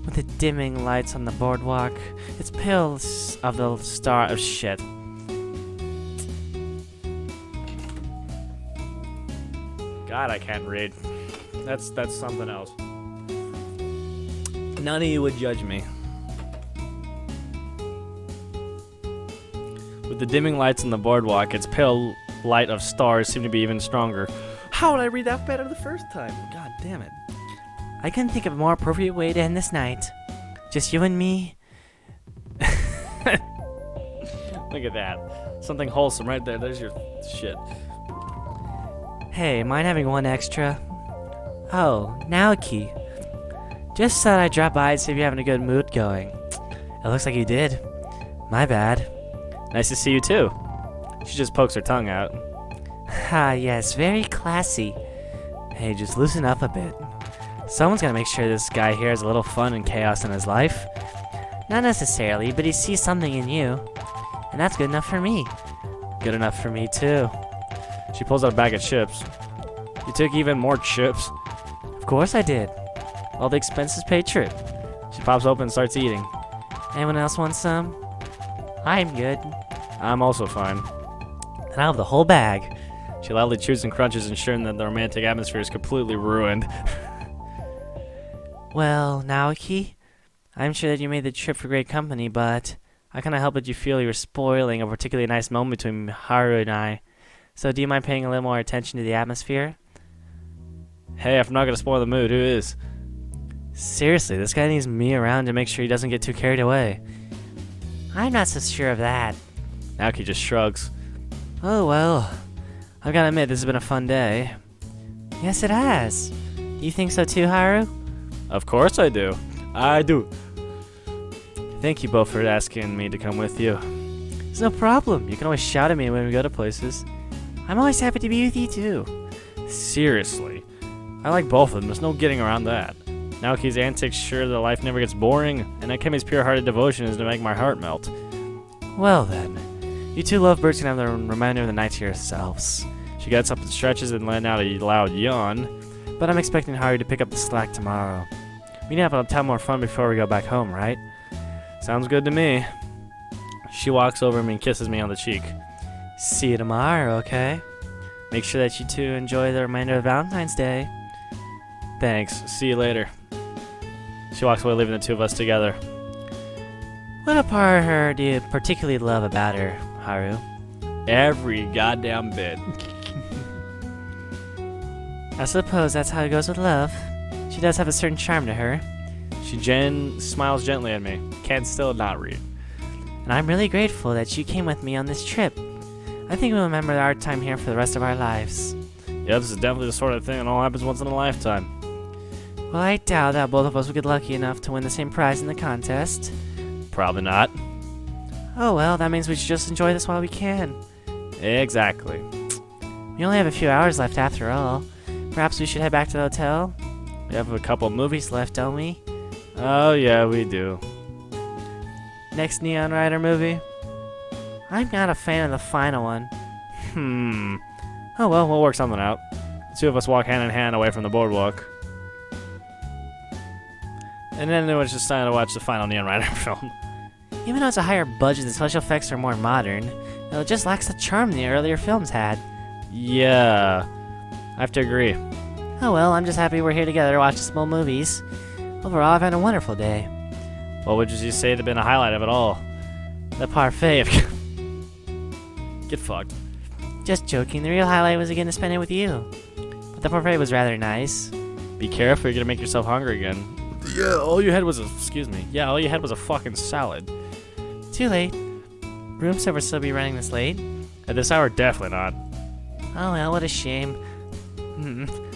With the dimming lights on the boardwalk, it's pale of the star of shit. God, I can't read. That's something else. None of you would judge me. With the dimming lights on the boardwalk, its pale light of stars seem to be even stronger. How would I read that better the first time? God damn it. I couldn't think of a more appropriate way to end this night. Just you and me. Look at that. Something wholesome right there. There's your shit. Hey, mind having one extra? Oh, Naoki. Just thought I'd drop by and see if you're having a good mood going. It looks like you did. My bad. Nice to see you too. She just pokes her tongue out. Ah, yes, very classy. Hey, just loosen up a bit. Someone's gonna make sure this guy here has a little fun and chaos in his life. Not necessarily, but he sees something in you. And that's good enough for me. Good enough for me, too. She pulls out a bag of chips. You took even more chips. Of course I did. All the expenses paid trip. She pops open and starts eating. Anyone else want some? I'm good. I'm also fine. And I'll have the whole bag. She loudly chews and crunches, ensuring that the romantic atmosphere is completely ruined. Well, Naoki, I'm sure that you made the trip for great company, but I cannot help but you feel you were spoiling a particularly nice moment between Haru and I. So do you mind paying a little more attention to the atmosphere? Hey, if I'm not gonna spoil the mood, who is? Seriously, this guy needs me around to make sure he doesn't get too carried away. I'm not so sure of that. Naoki just shrugs. Oh well, I've gotta admit this has been a fun day. Yes, it has. Do you think so too, Haru? Of course I do. I do. Thank you both for asking me to come with you. It's no problem. You can always shout at me when we go to places. I'm always happy to be with you too. Seriously. I like both of them. There's no getting around that. Naoki's antics sure that life never gets boring, and Akemi's pure-hearted devotion is to make my heart melt. Well then, you two lovebirds can have the remainder of the night to yourselves. She gets up and stretches and letting out a loud yawn. But I'm expecting Haru to pick up the slack tomorrow. We need to have a ton more fun before we go back home, right? Sounds good to me. She walks over me and kisses me on the cheek. See you tomorrow, okay? Make sure that you two enjoy the remainder of Valentine's Day. Thanks. See you later. She walks away, leaving the two of us together. What part of her do you particularly love about her, Haru? Every goddamn bit. I suppose that's how it goes with love. She does have a certain charm to her. She smiles gently at me. Can't still not read. And I'm really grateful that you came with me on this trip. I think we'll remember our time here for the rest of our lives. Yeah, this is definitely the sort of thing that only happens once in a lifetime. Well, I doubt that both of us would get lucky enough to win the same prize in the contest. Probably not. Oh well, that means we should just enjoy this while we can. Exactly. We only have a few hours left after all. Perhaps we should head back to the hotel? We have a couple Movies left, don't we? Oh yeah, we do. Next Neon Rider movie? I'm not a fan of the final one. Oh well, we'll work something out. The two of us walk hand in hand away from the boardwalk. And then it was just time to watch the final Neon Rider film. Even though it's a higher budget, the special effects are more modern. It just lacks the charm the earlier films had. Yeah, I have to agree. Oh well, I'm just happy we're here together to watch some old movies. Overall, I've had a wonderful day. What would you say had been a highlight of it all? The parfait of... Get fucked. Just joking, the real highlight was again to spend it with you. But the parfait was rather nice. Be careful, you're gonna make yourself hungry again. Yeah, all you had was a... Excuse me. Yeah, all you had was a fucking salad. Too late. Room service still be running this late? At this hour, definitely not. Oh well, what a shame.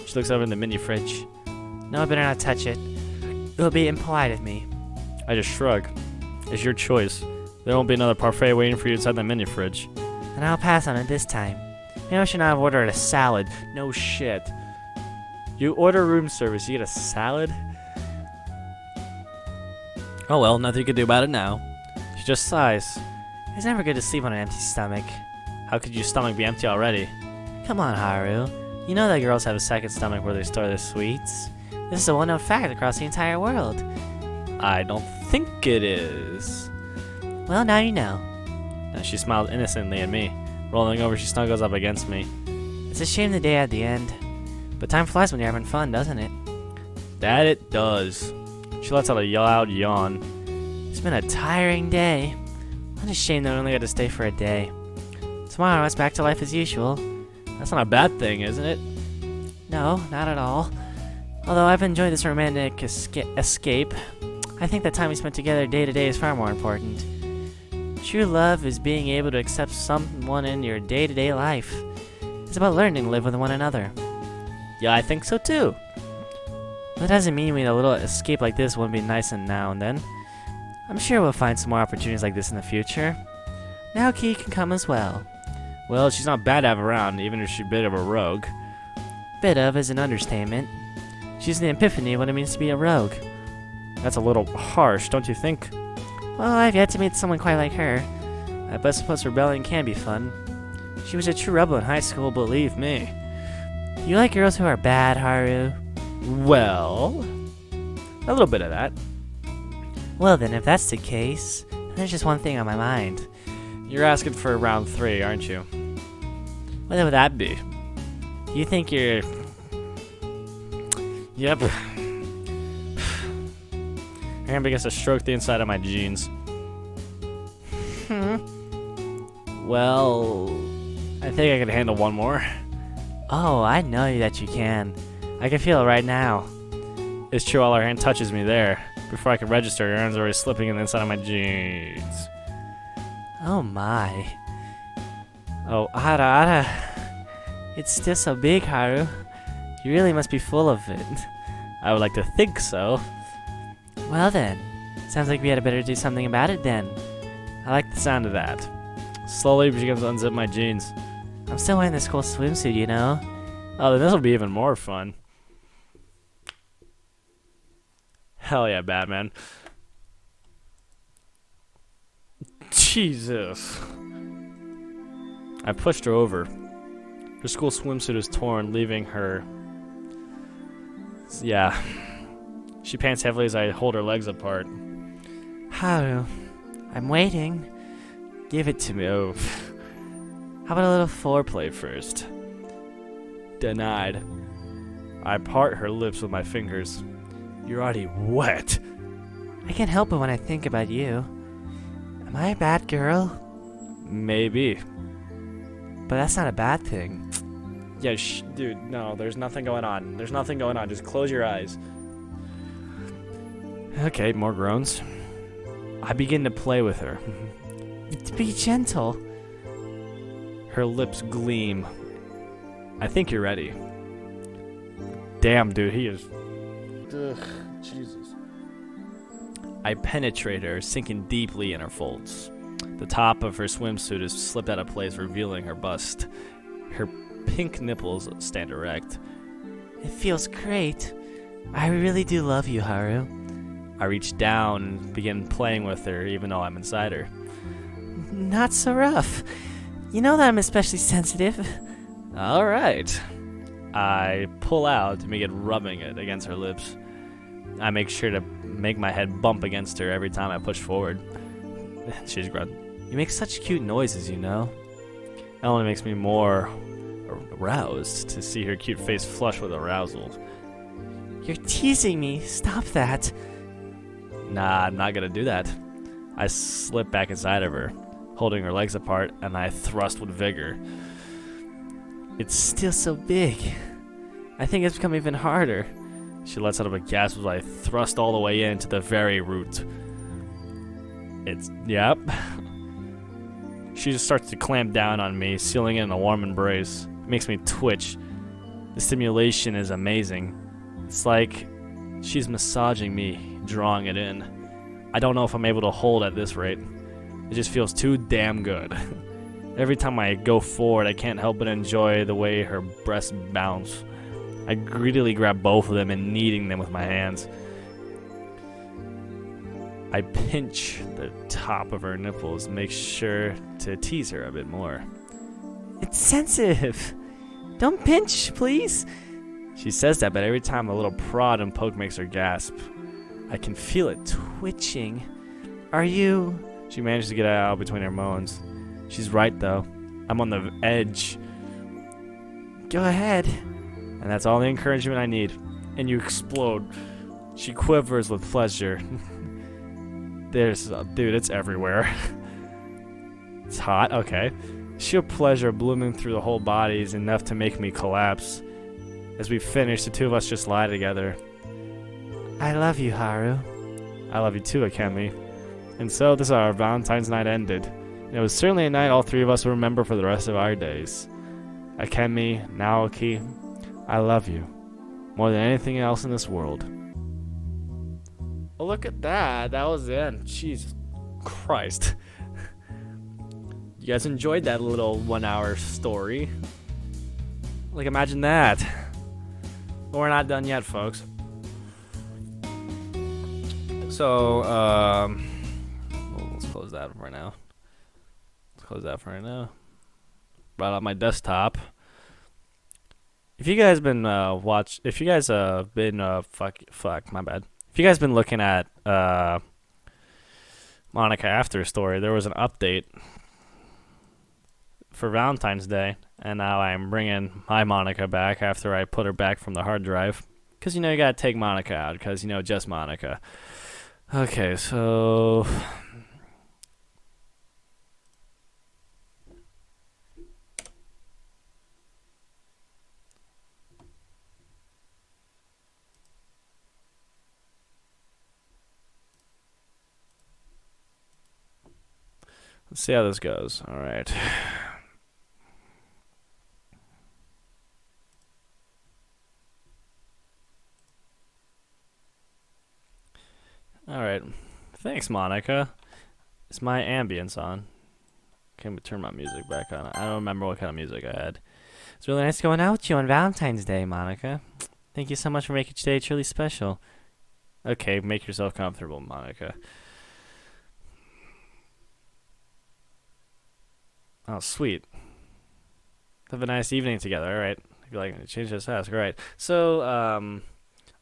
She looks over in the mini fridge. No, I better not touch it. It would be impolite of me. I just shrug. It's your choice. There won't be another parfait waiting for you inside the mini fridge. And I'll pass on it this time. Maybe I should not have ordered a salad. No shit. You order room service, you get a salad? Oh well, nothing you can do about it now. She just sighs. It's never good to sleep on an empty stomach. How could your stomach be empty already? Come on, Haru. You know that girls have a second stomach where they store their sweets. This is a well-known fact across the entire world. I don't think it is. Well, now you know. Now she smiles innocently at me. Rolling over, she snuggles up against me. It's a shame the day at the end. But time flies when you're having fun, doesn't it? That it does. She lets out a loud yawn. It's been a tiring day. What a shame that we only got to stay for a day. Tomorrow it's back to life as usual. That's not a bad thing, isn't it? No, not at all. Although I've enjoyed this romantic escape, I think the time we spent together day to day is far more important. True love is being able to accept someone in your day-to-day life. It's about learning to live with one another. Yeah, I think so too. That doesn't mean a little escape like this wouldn't be nice now and then. I'm sure we'll find some more opportunities like this in the future. Now Key can come as well. Well, she's not bad to have around, even if she's a bit of a rogue. Bit of is an understatement. She's the epiphany of what it means to be a rogue. That's a little harsh, don't you think? Well, I've yet to meet someone quite like her. But I suppose rebellion can be fun. She was a true rebel in high school, believe me. You like girls who are bad, Haru? Well, a little bit of that. Well then, if that's the case, there's just one thing on my mind. You're asking for round 3, aren't you? What would that be? Do you think you're... Yep. You're gonna begin to stroke the inside of my jeans. Well, I think I can handle one more. Oh, I know that you can. I can feel it right now. It's true, while her hand touches me there. Before I can register, her hand's already slipping in the inside of my jeans. Oh my. Oh, Ara. It's still so big, Haru. You really must be full of it. I would like to think so. Well then, sounds like we had better do something about it then. I like the sound of that. Slowly, she begins to unzip my jeans. I'm still wearing this cool swimsuit, you know. Oh, then this will be even more fun. Hell yeah, Batman. Jesus. I pushed her over. Her school swimsuit is torn, leaving her... Yeah. She pants heavily as I hold her legs apart. Haru, I'm waiting. Give it to me. Oh. How about a little foreplay first? Denied. I part her lips with my fingers. You're already wet. I can't help it when I think about you. Am I a bad girl? Maybe. But that's not a bad thing. Yeah, dude, no, there's nothing going on. There's nothing going on. Just close your eyes. Okay, more groans. I begin to play with her. Be gentle. Her lips gleam. I think you're ready. Damn, dude, he is... Ugh, Jesus. I penetrate her, sinking deeply in her folds. The top of her swimsuit is slipped out of place, revealing her bust. Her pink nipples stand erect. It feels great. I really do love you, Haru. I reach down and begin playing with her, even though I'm inside her. Not so rough. You know that I'm especially sensitive. Alright. I pull out to begin rubbing it against her lips. I make sure to make my head bump against her every time I push forward. She's grunt. You make such cute noises, you know. It only makes me more aroused to see her cute face flush with arousal. You're teasing me. Stop that. Nah, I'm not gonna do that. I slip back inside of her, holding her legs apart, and I thrust with vigor. It's still so big. I think it's become even harder. She lets out a gasp as I thrust all the way in to the very root. Yep. She just starts to clamp down on me, sealing in a warm embrace. It makes me twitch. The stimulation is amazing. It's like she's massaging me, drawing it in. I don't know if I'm able to hold at this rate. It just feels too damn good. Every time I go forward, I can't help but enjoy the way her breasts bounce. I greedily grab both of them and kneading them with my hands. I pinch the top of her nipples, make sure to tease her a bit more. It's sensitive. Don't pinch, please. She says that, but every time a little prod and poke makes her gasp. I can feel it twitching. Are you... She managed to get it out between her moans. She's right, though. I'm on the edge. Go ahead. And that's all the encouragement I need. And you explode. She quivers with pleasure. Dude, it's everywhere. It's hot, okay. Sheer pleasure blooming through the whole body is enough to make me collapse. As we finish, the two of us just lie together. I love you, Haru. I love you too, Akemi. And so this is how our Valentine's night ended. And it was certainly a night all three of us will remember for the rest of our days. Akemi, Naoki, I love you. More than anything else in this world. Oh, look at that. That was the end. Jesus Christ. You guys enjoyed that little 1 hour story. Like, imagine that. But we're not done yet, folks. So, close that for now. Let's close that for right now. Right on my desktop. If you guys been my bad. If you guys been looking at Monika After Story, there was an update for Valentine's Day, and now I'm bringing my Monika back after I put her back from the hard drive. Because, you gotta take Monika out, because, just Monika. Okay, so... let's see how this goes. All right. All right. Thanks, Monika. Is my ambience on? Can we turn my music back on? I don't remember what kind of music I had. It's really nice going out with you on Valentine's Day, Monika. Thank you so much for making today truly special. Okay, make yourself comfortable, Monika. Oh, sweet. Have a nice evening together. All right. If you like to change this task. All right. So,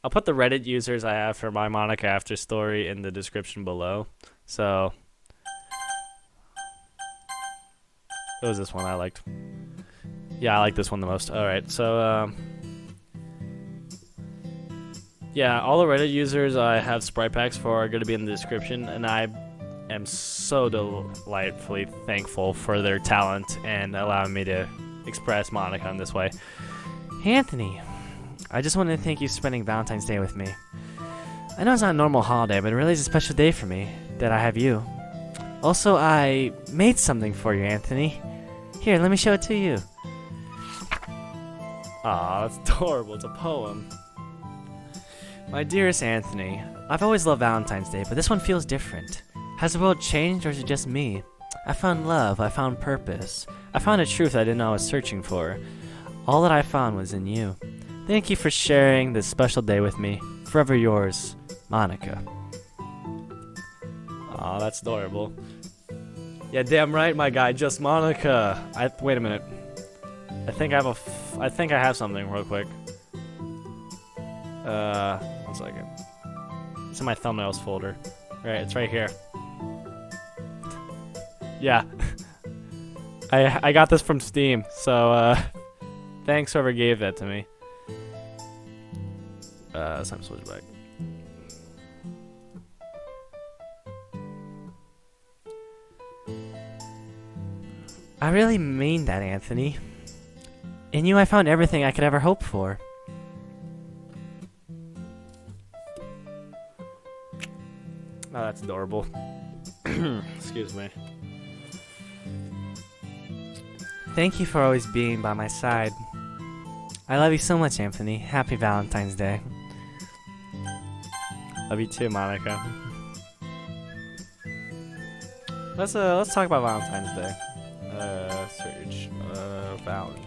I'll put the Reddit users I have for my Monika After Story in the description below. So, what was this one I liked? Yeah, I like this one the most. All right. So, yeah, all the Reddit users I have sprite packs for are going to be in the description, and I am so delightfully thankful for their talent and allowing me to express Monika in this way. Hey, Anthony. I just wanted to thank you for spending Valentine's Day with me. I know it's not a normal holiday, but it really is a special day for me that I have you. Also, I made something for you, Anthony. Here, let me show it to you. Aw, that's adorable. It's a poem. My dearest Anthony, I've always loved Valentine's Day, but this one feels different. Has the world changed, or is it just me? I found love, I found purpose. I found a truth I didn't know I was searching for. All that I found was in you. Thank you for sharing this special day with me. Forever yours, Monika. Aw, that's adorable. Yeah, damn right, my guy, just Monika. Wait a minute. I think I have something real quick. 1 second. It's in my thumbnails folder. Right, it's right here. Yeah. I got this from Steam, so thanks whoever gave that to me. It's time to switch back. I really mean that, Anthony. In you I found everything I could ever hope for. Oh, that's adorable. Excuse me. Thank you for always being by my side. I love you so much, Anthony. Happy Valentine's Day. Love you too, Monika. Let's talk about Valentine's Day. Search Valentine.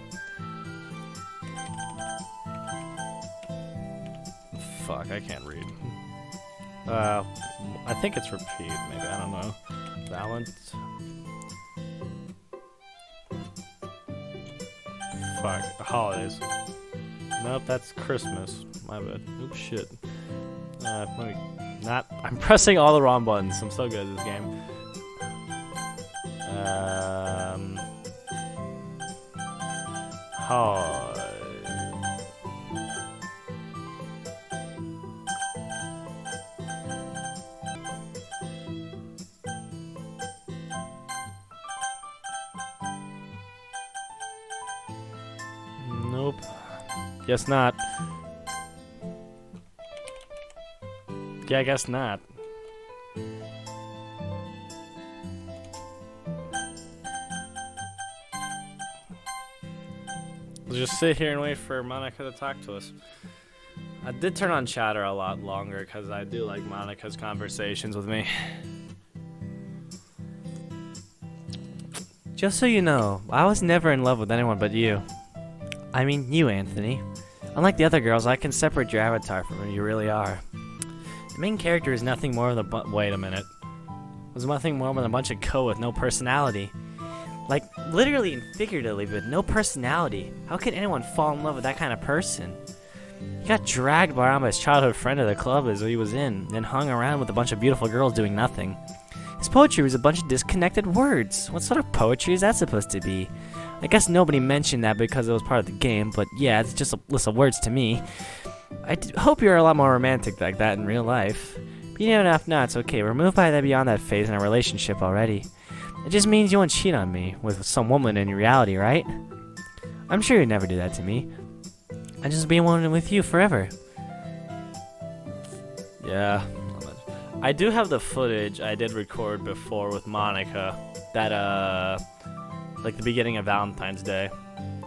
Fuck, I can't read. I think it's repeat, maybe, I don't know. Fuck, holidays. Nope, that's Christmas. My bad. Oops, shit. I'm pressing all the wrong buttons. I'm so good at this game. Nope. Guess not. Yeah, I guess not. We'll just sit here and wait for Monika to talk to us. I did turn on chatter a lot longer because I do like Monika's conversations with me. Just so you know, I was never in love with anyone but you. I mean you, Anthony. Unlike the other girls, I can separate your avatar from who you really are. The main character is nothing more than wait a minute. was nothing more than a bunch of code with no personality. Like, literally and figuratively, with no personality. How could anyone fall in love with that kind of person? He got dragged around by his childhood friend at the club as he was in, and hung around with a bunch of beautiful girls doing nothing. His poetry was a bunch of disconnected words. What sort of poetry is that supposed to be? I guess nobody mentioned that because it was part of the game, but yeah, it's just a list of words to me. Hope you're a lot more romantic like that in real life. But you know, if not, it's okay. We're moved by that beyond that phase in our relationship already. It just means you won't cheat on me with some woman in reality, right? I'm sure you'd never do that to me. I'd just be one with you forever. Yeah. I do have the footage I did record before with Monika. That, like the beginning of Valentine's Day.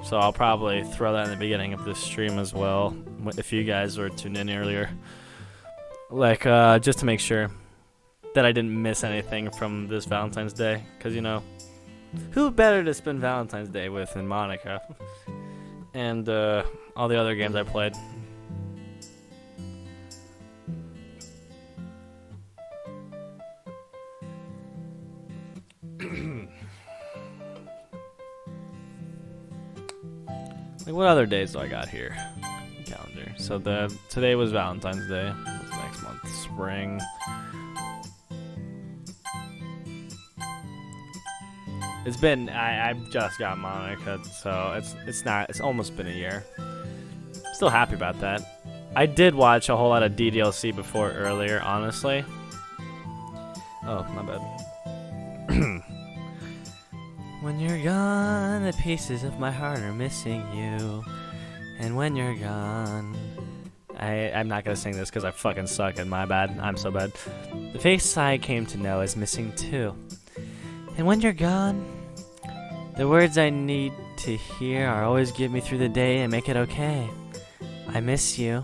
So I'll probably throw that in the beginning of this stream as well, if you guys were tuned in earlier. Like, just to make sure that I didn't miss anything from this Valentine's Day. Because, you know, who better to spend Valentine's Day with than Monika? And, all the other games I played. Like, what other days do I got here? Calendar. So today was Valentine's Day. What's next month? Spring. It's been I've just got Monika, so it's almost been a year. Still happy about that. I did watch a whole lot of DDLC before earlier, honestly. Oh, my bad. When you're gone, the pieces of my heart are missing you. And when you're gone... I'm not gonna sing this because I fucking suck and my bad. I'm so bad. The face I came to know is missing too. And when you're gone, the words I need to hear are always get me through the day and make it okay. I miss you.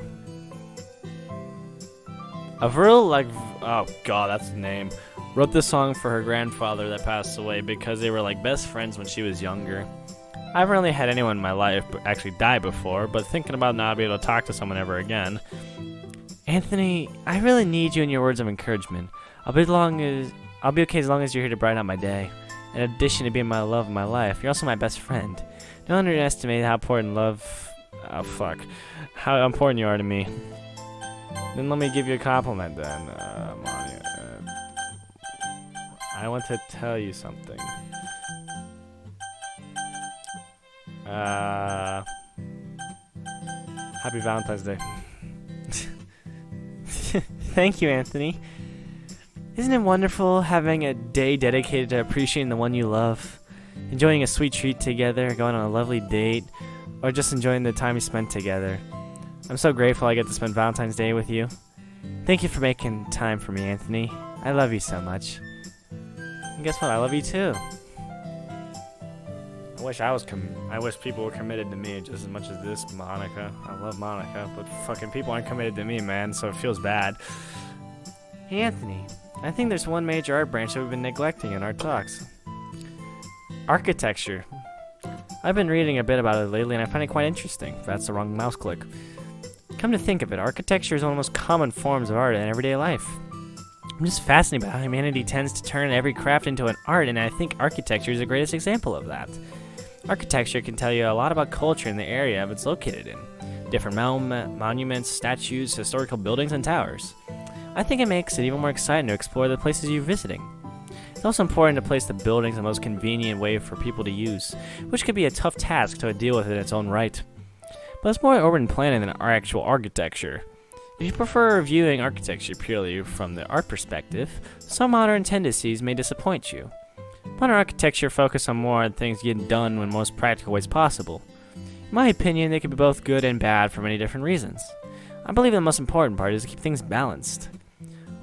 Averse, like, oh god, that's the name. Wrote this song for her grandfather that passed away because they were like best friends when she was younger. I haven't really had anyone in my life actually die before, but thinking about not being able to talk to someone ever again. Anthony, I really need you in your words of encouragement. I'll be okay as long as you're here to brighten up my day. In addition to being my love of my life, you're also my best friend. Don't underestimate how important how important you are to me. Then let me give you a compliment then, Monia. I want to tell you something. Happy Valentine's Day. Thank you, Anthony. Isn't it wonderful having a day dedicated to appreciating the one you love, enjoying a sweet treat together, going on a lovely date, or just enjoying the time we spent together? I'm so grateful I get to spend Valentine's Day with you. Thank you for making time for me, Anthony. I love you so much. And guess what? I love you too. I wish people were committed to me just as much as this Monika. I love Monika, but fucking people aren't committed to me, man, so it feels bad. Hey, Anthony. I think there's one major art branch that we've been neglecting in our talks. Architecture. I've been reading a bit about it lately and I find it quite interesting. That's the wrong mouse click. Come to think of it, architecture is one of the most common forms of art in everyday life. I'm just fascinated by how humanity tends to turn every craft into an art, and I think architecture is the greatest example of that. Architecture can tell you a lot about culture in the area it's located in. Different monuments, statues, historical buildings, and towers. I think it makes it even more exciting to explore the places you're visiting. It's also important to place the buildings in the most convenient way for people to use, which could be a tough task to deal with in its own right. But it's more urban planning than actual architecture. If you prefer viewing architecture purely from the art perspective, some modern tendencies may disappoint you. Modern architecture focuses on more on things getting done in most practical ways possible. In my opinion, they can be both good and bad for many different reasons. I believe the most important part is to keep things balanced.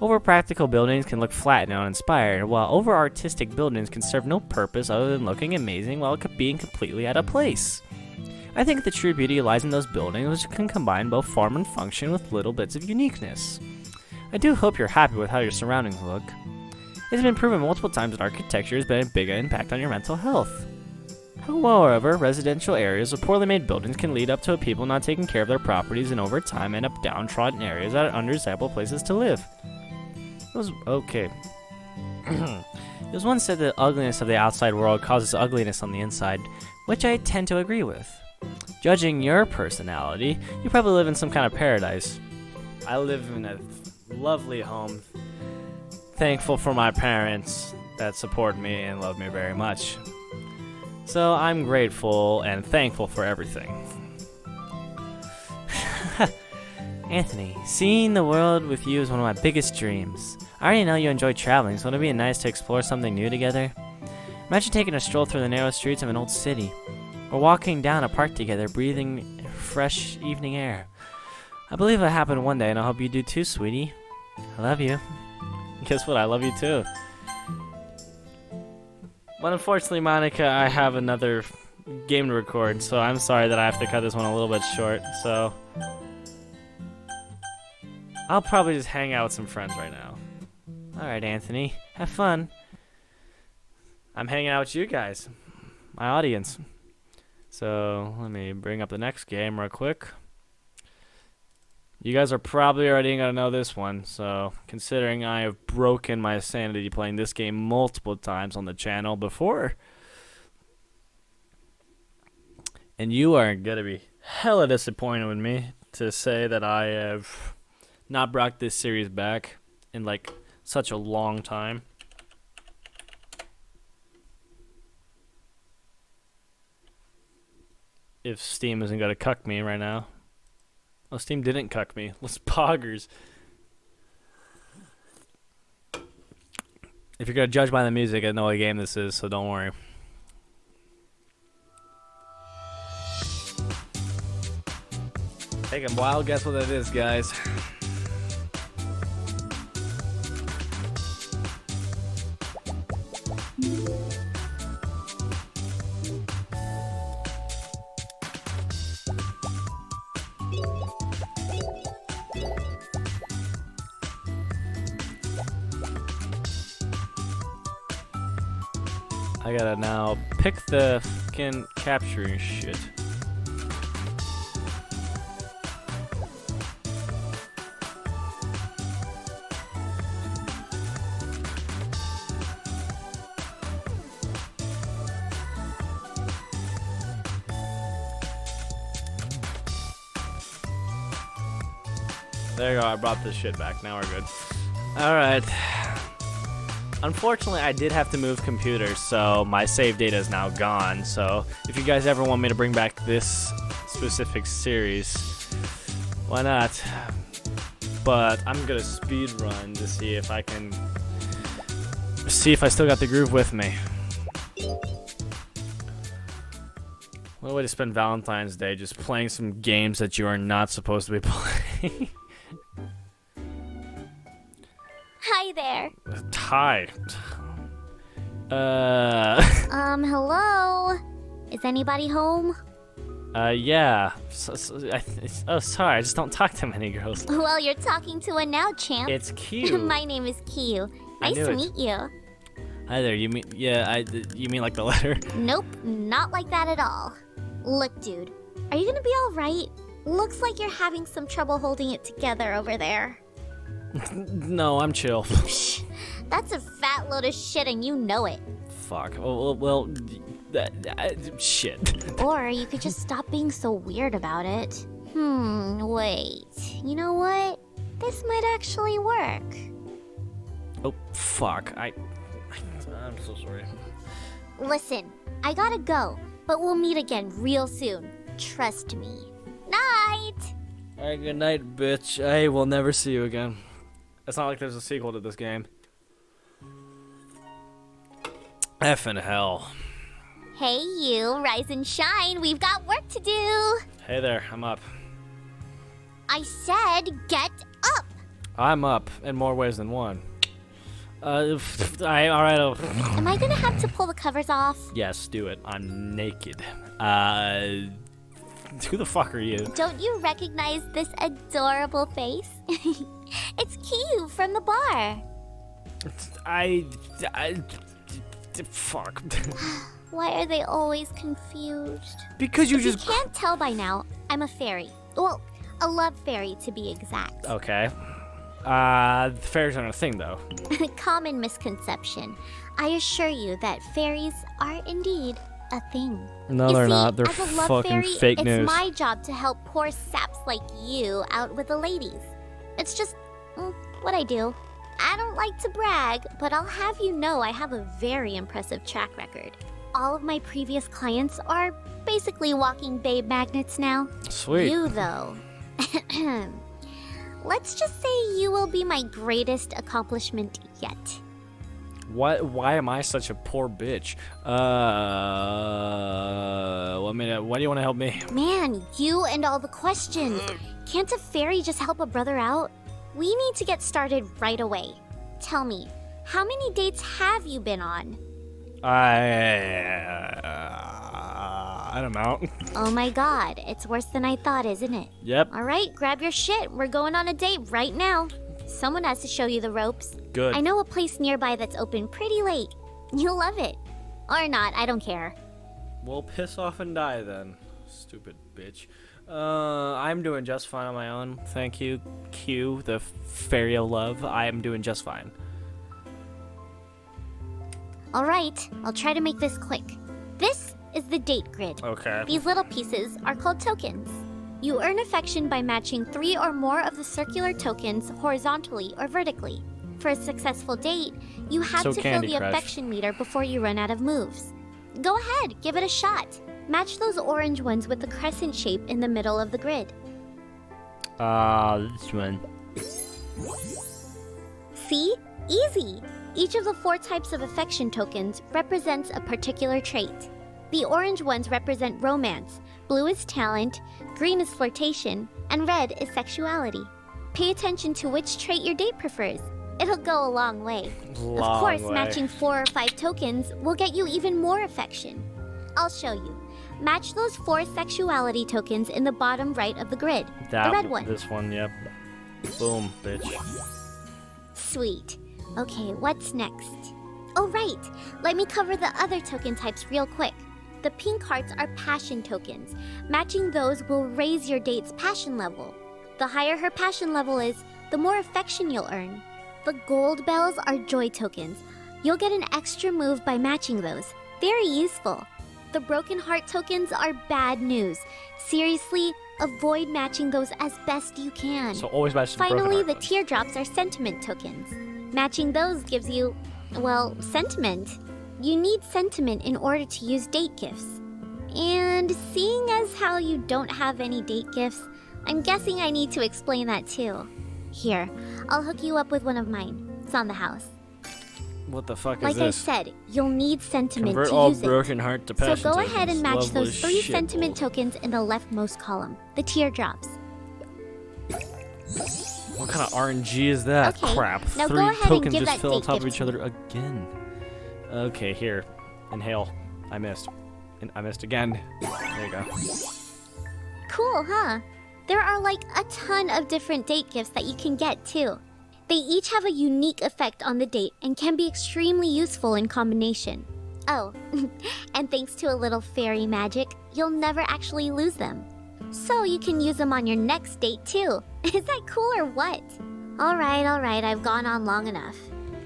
Over-practical buildings can look flat and uninspired, while over-artistic buildings can serve no purpose other than looking amazing while being completely out of place. I think the true beauty lies in those buildings which can combine both form and function with little bits of uniqueness. I do hope you're happy with how your surroundings look. It's been proven multiple times that architecture has been a big impact on your mental health. However, residential areas with poorly made buildings can lead up to people not taking care of their properties and over time end up downtrodden areas that are undesirable places to live. Okay. It was once said that the ugliness of the outside world causes ugliness on the inside, which I tend to agree with. Judging your personality, you probably live in some kind of paradise. I live in a lovely home, thankful for my parents that support me and love me very much. So I'm grateful and thankful for everything. Anthony, seeing the world with you is one of my biggest dreams. I already know you enjoy traveling, so it'll be nice to explore something new together. Imagine taking a stroll through the narrow streets of an old city, or walking down a park together, breathing fresh evening air. I believe it'll happen one day, and I hope you do too, sweetie. I love you. Guess what? I love you too. But unfortunately, Monika, I have another game to record, so I'm sorry that I have to cut this one a little bit short. So I'll probably just hang out with some friends right now. Alright, Anthony. Have fun. I'm hanging out with you guys, my audience. So let me bring up the next game real quick. You guys are probably already going to know this one, so considering I have broken my sanity playing this game multiple times on the channel before, and you are going to be hella disappointed with me to say that I have not brought this series back in like such a long time. If Steam isn't going to cuck me right now. Oh, Steam didn't cuck me. Let's poggers. If you're going to judge by the music, I know what game this is, so don't worry. Take a wild guess what that is, guys. I gotta now pick the fucking capturing shit. There you go, I brought this shit back. Now we're good. Alright. Unfortunately, I did have to move computers, so my save data is now gone. So if you guys ever want me to bring back this specific series, why not? But I'm gonna speed run to see if I can still got the groove with me. What a way to spend Valentine's Day, just playing some games that you are not supposed to be playing. Hi there. Hi. Hello? Is anybody home? Yeah. Oh, sorry, I just don't talk to many girls. Well, you're talking to one now, champ. It's cute. My name is Kaiewe. Nice to meet you. Hi there, you mean, yeah, you mean like the letter? Nope, not like that at all. Look, dude, are you gonna be alright? Looks like you're having some trouble holding it together over there. No, I'm chill. Psh, that's a fat load of shit and you know it. Fuck. Oh, well, shit. Or you could just stop being so weird about it. Wait. You know what? This might actually work. Oh, fuck. I'm so sorry. Listen, I gotta go, but we'll meet again real soon. Trust me. Night! Alright, good night, bitch. I will never see you again. It's not like there's a sequel to this game. Effing hell. Hey you, rise and shine, we've got work to do! Hey there, I'm up. I said get up! I'm up, in more ways than one. Alright. Am I gonna have to pull the covers off? Yes, do it. I'm naked. Who the fuck are you? Don't you recognize this adorable face? It's Kaiewe from the bar. Fuck. Why are they always confused? Because you If just... you can't tell by now, I'm a fairy. Well, a love fairy to be exact. Okay. Fairies aren't a thing, though. Common misconception. I assure you that fairies are indeed a thing. No, You they're see, not. They're as a love fucking fairy, fake it's news. my job to help poor saps like you out with the ladies. It's just what I do. I don't like to brag, but I'll have you know I have a very impressive track record. All of my previous clients are basically walking babe magnets now. Sweet. You, though. Let's just say you will be my greatest accomplishment yet. Why am I such a poor bitch? Why do you want to help me? Man, you and all the questions. Can't a fairy just help a brother out? We need to get started right away. Tell me, how many dates have you been on? I don't know. Oh my god, it's worse than I thought, isn't it? Yep. Alright, grab your shit. We're going on a date right now. Someone has to show you the ropes. Good. I know a place nearby that's open pretty late. You'll love it. Or not, I don't care. Well, piss off and die then. Stupid bitch. I'm doing just fine on my own. Thank you, Q, the fairy of love. I am doing just fine. Alright, I'll try to make this quick. This is the date grid. Okay. These little pieces are called tokens. You earn affection by matching 3 or more of the circular tokens horizontally or vertically. For a successful date, you have So to fill Candy the Crush. affection meter before you run out of moves. Go ahead, give it a shot. Match those orange ones with the crescent shape in the middle of the grid. This one. See? Easy! Each of the 4 types of affection tokens represents a particular trait. The orange ones represent romance, blue is talent, green is flirtation, and red is sexuality. Pay attention to which trait your date prefers. It'll go a long way. Of course, matching 4 or 5 tokens will get you even more affection. I'll show you. Match those 4 sexuality tokens in the bottom right of the grid. The red one. This one, yep. Boom, bitch. Sweet. Okay, what's next? Oh, right. Let me cover the other token types real quick. The pink hearts are passion tokens. Matching those will raise your date's passion level. The higher her passion level is, the more affection you'll earn. The gold bells are joy tokens. You'll get an extra move by matching those. Very useful. The broken heart tokens are bad news. Seriously, avoid matching those as best you can. So always match the broken Finally, heart the ones. teardrops are sentiment tokens. Matching those gives you, well, sentiment. You need sentiment in order to use date gifts. And seeing as how you don't have any date gifts, I'm guessing I need to explain that too. Here, I'll hook you up with one of mine. It's on the house. What the fuck is Like I this? said, you'll need sentiment Convert to all use it. broken heart to So passion go ahead and tokens. match Lovely those 3 shit, sentiment bull. tokens in the leftmost column, the teardrops. What kind of RNG is that? Okay, Crap. now go 3 ahead and tokens give just that fell on date top of gift each to other again. Okay, here. Inhale. I missed. And I missed again. There you go. Cool, huh? There are like a ton of different date gifts that you can get too. They each have a unique effect on the date and can be extremely useful in combination. Oh, and thanks to a little fairy magic, you'll never actually lose them. So you can use them on your next date too. Is that cool or what? Alright, I've gone on long enough.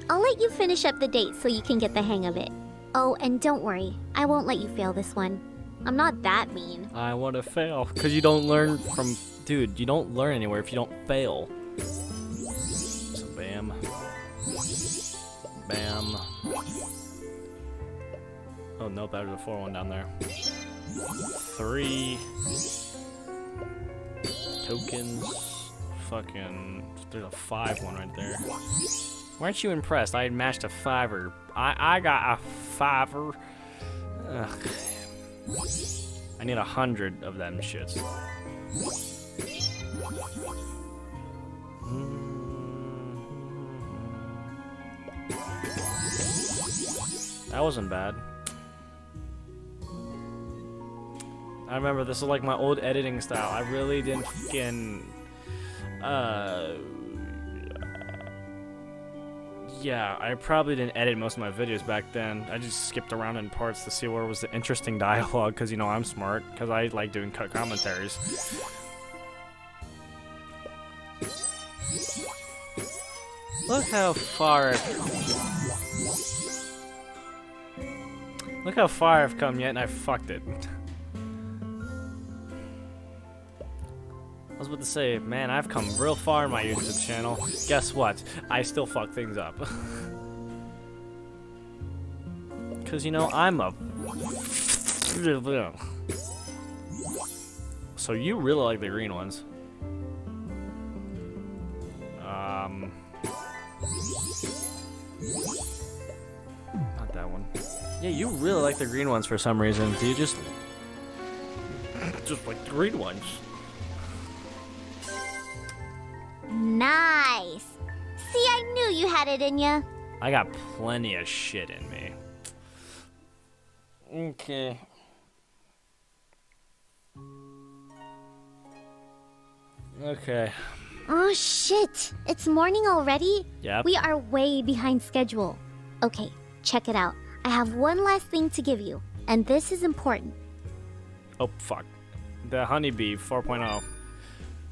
I'll let you finish up the date so you can get the hang of it. Oh, and don't worry, I won't let you fail this one. I'm not that mean. I want to fail. Because you don't learn from... Dude, you don't learn anywhere if you don't fail. So bam. Bam. Oh, nope, that was a 4-1 down there. 3 tokens. Fucking... There's a 5-1 right there. Weren't you impressed? I had matched a 5er. I got a 5er. Ugh. I need 100 of them shits. That wasn't bad. I remember this is like my old editing style. I really didn't fucking yeah, I probably didn't edit most of my videos back then. I just skipped around in parts to see where was the interesting dialogue, because you know I'm smart, because I like doing cut commentaries. Look how far Look how far I've come yet and I fucked it. I was about to say, man, I've come real far in my YouTube channel. Guess what? I still fuck things up. Cause you know, I'm a... So you really like the green ones. Not that one. Yeah, you really like the green ones for some reason. Do you just like the green ones? Nice. See, I knew you had it in ya. I got plenty of shit in me. Okay. Okay. Oh shit! It's morning already? Yep. We are way behind schedule. Okay, check it out. I have one last thing to give you, and this is important. Oh, fuck. The honeybee 4.0.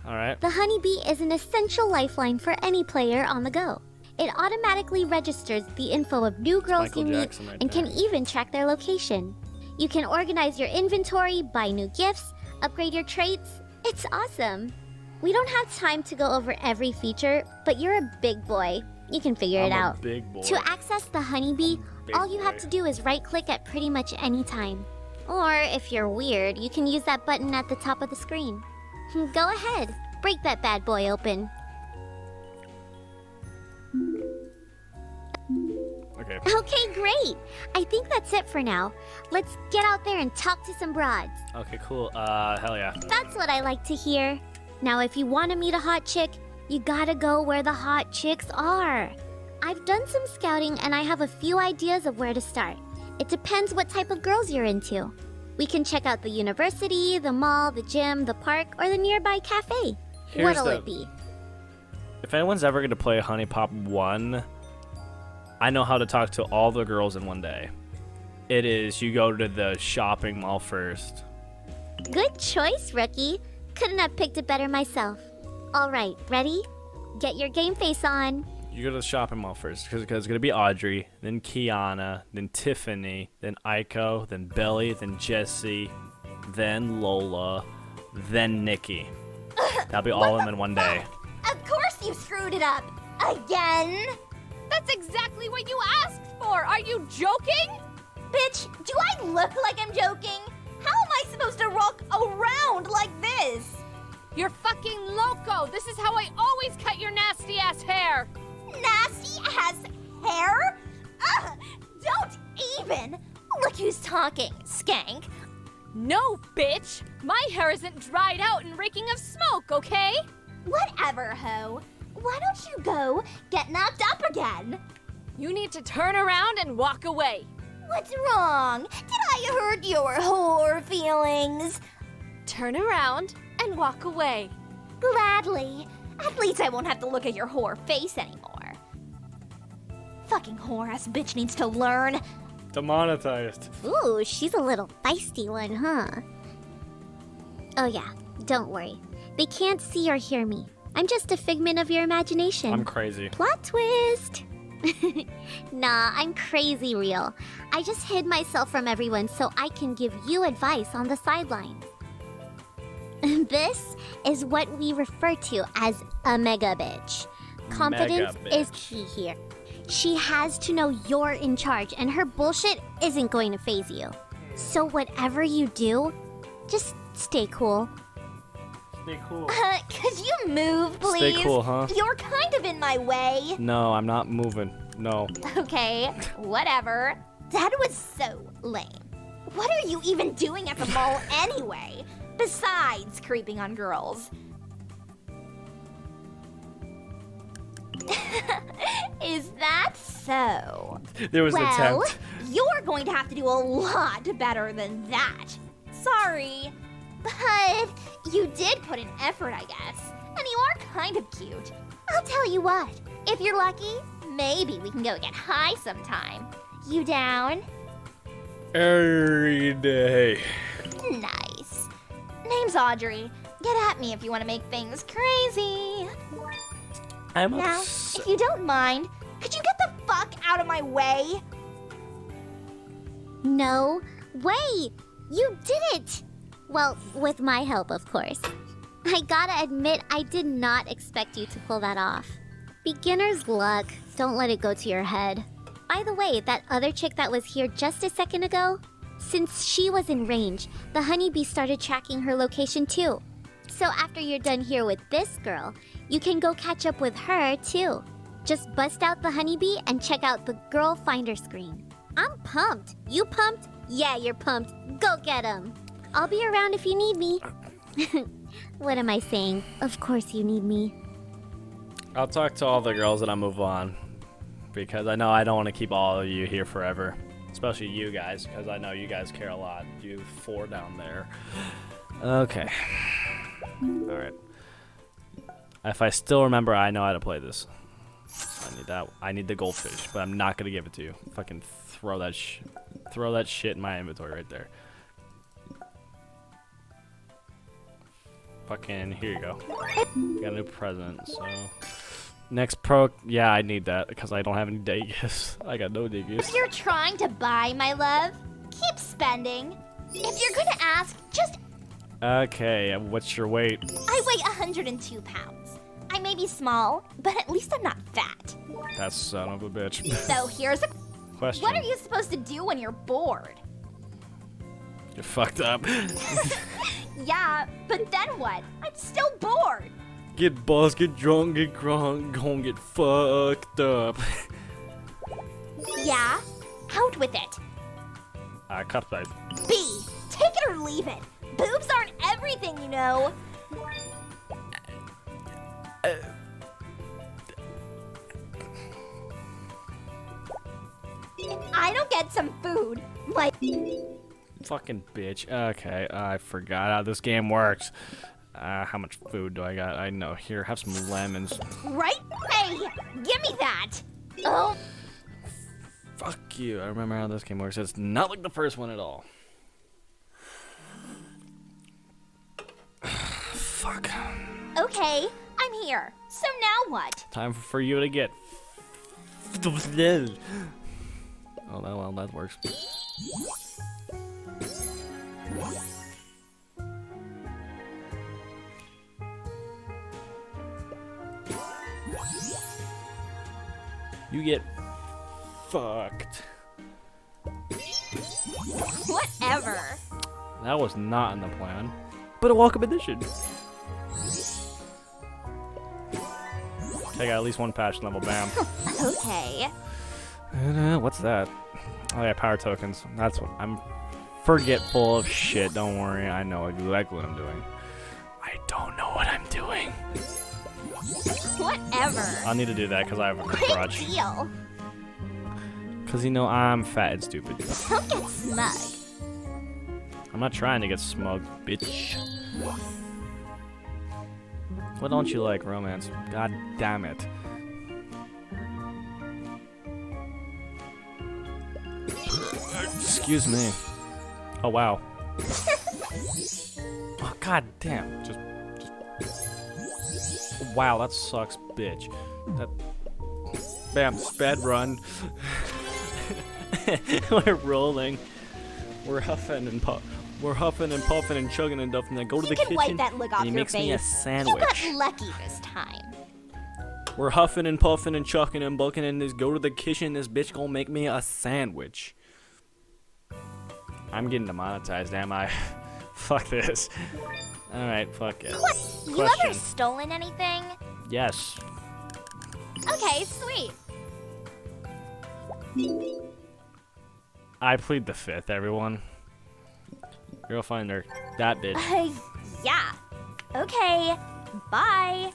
Alright. The honeybee is an essential lifeline for any player on the go. It automatically registers the info of new girls Michael you meet Jackson right and can there. even track their location. You can organize your inventory, buy new gifts, upgrade your traits. It's awesome. We don't have time to go over every feature, but you're a big boy. You can figure it I'm out. a big boy. To access the honeybee, Big all you have boy. to do is right-click at pretty much any time. Or, if you're weird, you can use that button at the top of the screen. Go ahead, break that bad boy open. Okay. Okay, great. I think that's it for now. Let's get out there and talk to some broads. Okay, cool. Hell yeah. That's what I like to hear. Now, if you want to meet a hot chick, you gotta go where the hot chicks are. I've done some scouting and I have a few ideas of where to start. It depends what type of girls you're into. We can check out the university, the mall, the gym, the park, or the nearby cafe. What'll it be? If anyone's ever going to play Honey Pop 1, I know how to talk to all the girls in one day. It is, you go to the shopping mall first. Good choice, rookie. Couldn't have picked it better myself. All right, ready? Get your game face on. You go to the shopping mall first, because it's going to be Audrey, then Kiana, then Tiffany, then Aiko, then Belly, then Jessie, then Lola, then Nikki. That'll be all of them in one day. Of course you screwed it up. Again? That's exactly what you asked for! Are you joking? Bitch, do I look like I'm joking? How am I supposed to walk around like this? You're fucking loco! This is how I always cut your nasty ass hair! Nasty ass hair? Ugh, don't even! Look who's talking, skank. No, bitch! My hair isn't dried out and reeking of smoke, okay? Whatever, ho. Why don't you go get knocked up again? You need to turn around and walk away. What's wrong? Did I hurt your whore feelings? Turn around and walk away. Gladly. At least I won't have to look at your whore face anymore. Fucking whore-ass bitch needs to learn. Demonetized. Ooh, she's a little feisty one, huh? Oh yeah, don't worry. They can't see or hear me. I'm just a figment of your imagination. I'm crazy. Plot twist! Nah, I'm crazy real. I just hid myself from everyone so I can give you advice on the sidelines. This is what we refer to as a mega bitch. Confidence Mega is bitch. key here. She has to know you're in charge and her bullshit isn't going to phase you. So whatever you do, just stay cool. Stay cool. Could you move, please? Stay cool, huh? You're kind of in my way. No, I'm not moving. No. Okay, whatever. That was so lame. What are you even doing at the mall anyway? Besides creeping on girls. Is that so? There was an Well, attempt. you're going to have to do a lot better than that. Sorry. But you did put in effort, I guess. And you are kind of cute. I'll tell you what. If you're lucky, maybe we can go get high sometime. You down? Every day. Nice. Name's Audrey. Get at me if you want to make things crazy. I'm Now, upset. if you don't mind, could you get the fuck out of my way? No way! You did it! Well, with my help, of course. I gotta admit, I did not expect you to pull that off. Beginner's luck. Don't let it go to your head. By the way, that other chick that was here just a second ago, since she was in range, the honeybee started tracking her location too. So after you're done here with this girl, you can go catch up with her too. Just bust out the honeybee and check out the girl finder screen. I'm pumped. You pumped? Yeah, you're pumped. Go get 'em. I'll be around if you need me. What am I saying? Of course you need me. I'll talk to all the girls and I'll move on. Because I know I don't want to keep all of you here forever. Especially you guys, because I know you guys care a lot. You 4 down there. Okay. Alright. If I still remember, I know how to play this. I need that. I need the goldfish, but I'm not going to give it to you. Fucking throw that shit in my inventory right there. Fucking, here you go. Got a new present, so... Next pro... Yeah, I need that, because I don't have any day gifts. I got no day gifts. If you're trying to buy, my love, keep spending. If you're gonna ask, just... Okay, what's your weight? I weigh 102 pounds. I may be small, but at least I'm not fat. That son of a bitch. So here's a... Question. What are you supposed to do when you're bored? You're fucked up. Yeah, but then what? I'm still bored. Get buzzed, get drunk, get drunk, go and get fucked up. Yeah? Out with it. Cut pipe. B, take it or leave it. Boobs aren't everything, you know. I don't get some food, like... Fucking bitch. Okay, I forgot how this game works. How much food do I got? I know. Here, have some lemons. Right? Hey, give me that. Oh, Fuck you. I remember how this game works. It's not like the first one at all. Fuck. okay, I'm here. So now what? Time for you to get... Oh, well, that works. You get fucked. Whatever. That was not in the plan, but a welcome addition. I got at least one patch level, bam. Okay. What's that? Oh yeah, power tokens. That's what I'm forgetful of shit. Don't worry, I know exactly what I'm doing. I don't know what I'm doing. Whatever. I'll need to do that because I have a Big crutch. deal. Because you know I'm fat and stupid. Don't get smug. I'm not trying to get smug, bitch. What don't you like, romance? God damn it. Excuse me. Oh wow. Oh god damn. Just. Wow, that sucks, bitch. That. Bam, sped run. We're rolling. We're huffing and puffing and chugging and duffing. Then go to the You can kitchen. wipe that look off and he your makes me a face. sandwich. You got lucky this time. We're huffing and puffing and chucking and bucking and just go to the kitchen. This bitch gonna make me a sandwich. I'm getting demonetized, am I? Fuck this. Alright, fuck it. What? You Question. ever stolen anything? Yes. Okay, sweet. I plead the fifth, everyone. Girl finder. That bitch. Yeah. Okay. Bye.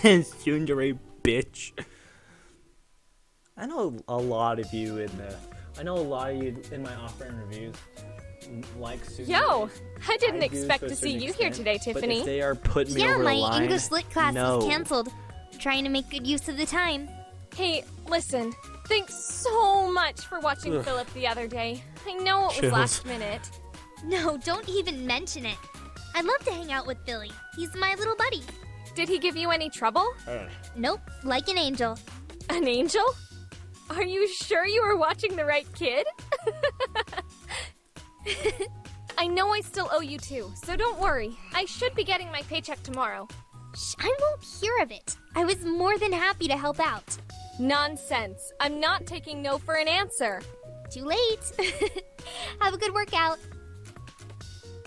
Sundari bitch. I know a lot of you in my offering reviews like Sundari. Yo, I didn't I do expect to to a see certain you here extent, today, But Tiffany. if they are putting me Yeah, over my the line, English lit class no. was canceled. Trying to make good use of the time. Hey, listen. Thanks so much for watching Ugh. Philip the other day. I know it was Chills. last minute. No, don't even mention it. I'd love to hang out with Billy. He's my little buddy. Did he give you any trouble? Nope, like an angel. An angel? Are you sure you were watching the right kid? I know I still owe you too, so don't worry. I should be getting my paycheck tomorrow. Shh, I won't hear of it. I was more than happy to help out. Nonsense. I'm not taking no for an answer. Too late. Have a good workout.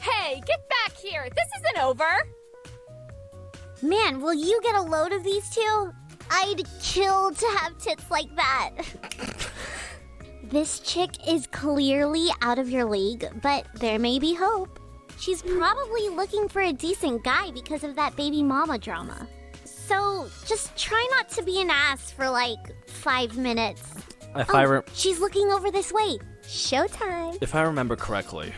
Hey, get back here. This isn't over. Man, will you get a load of these two? I'd kill to have tits like that. This chick is clearly out of your league, but there may be hope. She's probably looking for a decent guy because of that baby mama drama. So just try not to be an ass for like 5 minutes. She's looking over this way. Showtime. If I remember correctly.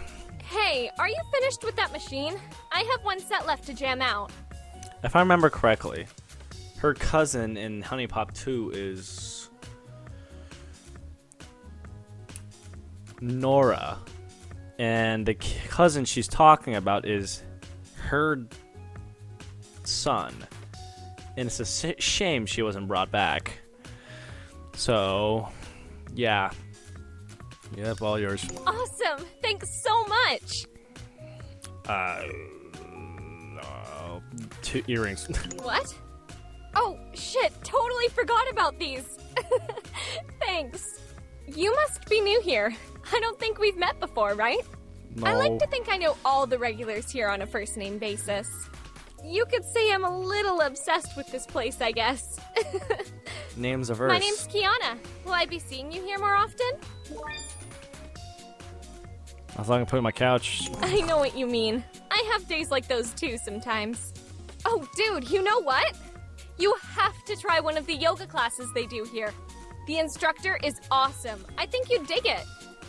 Hey, are you finished with that machine? I have one set left to jam out. If I remember correctly, her cousin in Honey Pop 2 is Nora. And the cousin she's talking about is her son. And it's a shame she wasn't brought back. So, yeah. Yep, all yours. Awesome. Thanks so much. 2 earrings. What? Oh, shit. Totally forgot about these. Thanks. You must be new here. I don't think we've met before, right? No. I like to think I know all the regulars here on a first-name basis. You could say I'm a little obsessed with this place, I guess. Name's Averse. My name's Kiana. Will I be seeing you here more often? As long as I put it on my couch. I know what you mean. I have days like those too sometimes. Oh, dude, you know what? You have to try one of the yoga classes they do here. The instructor is awesome. I think you'd dig it.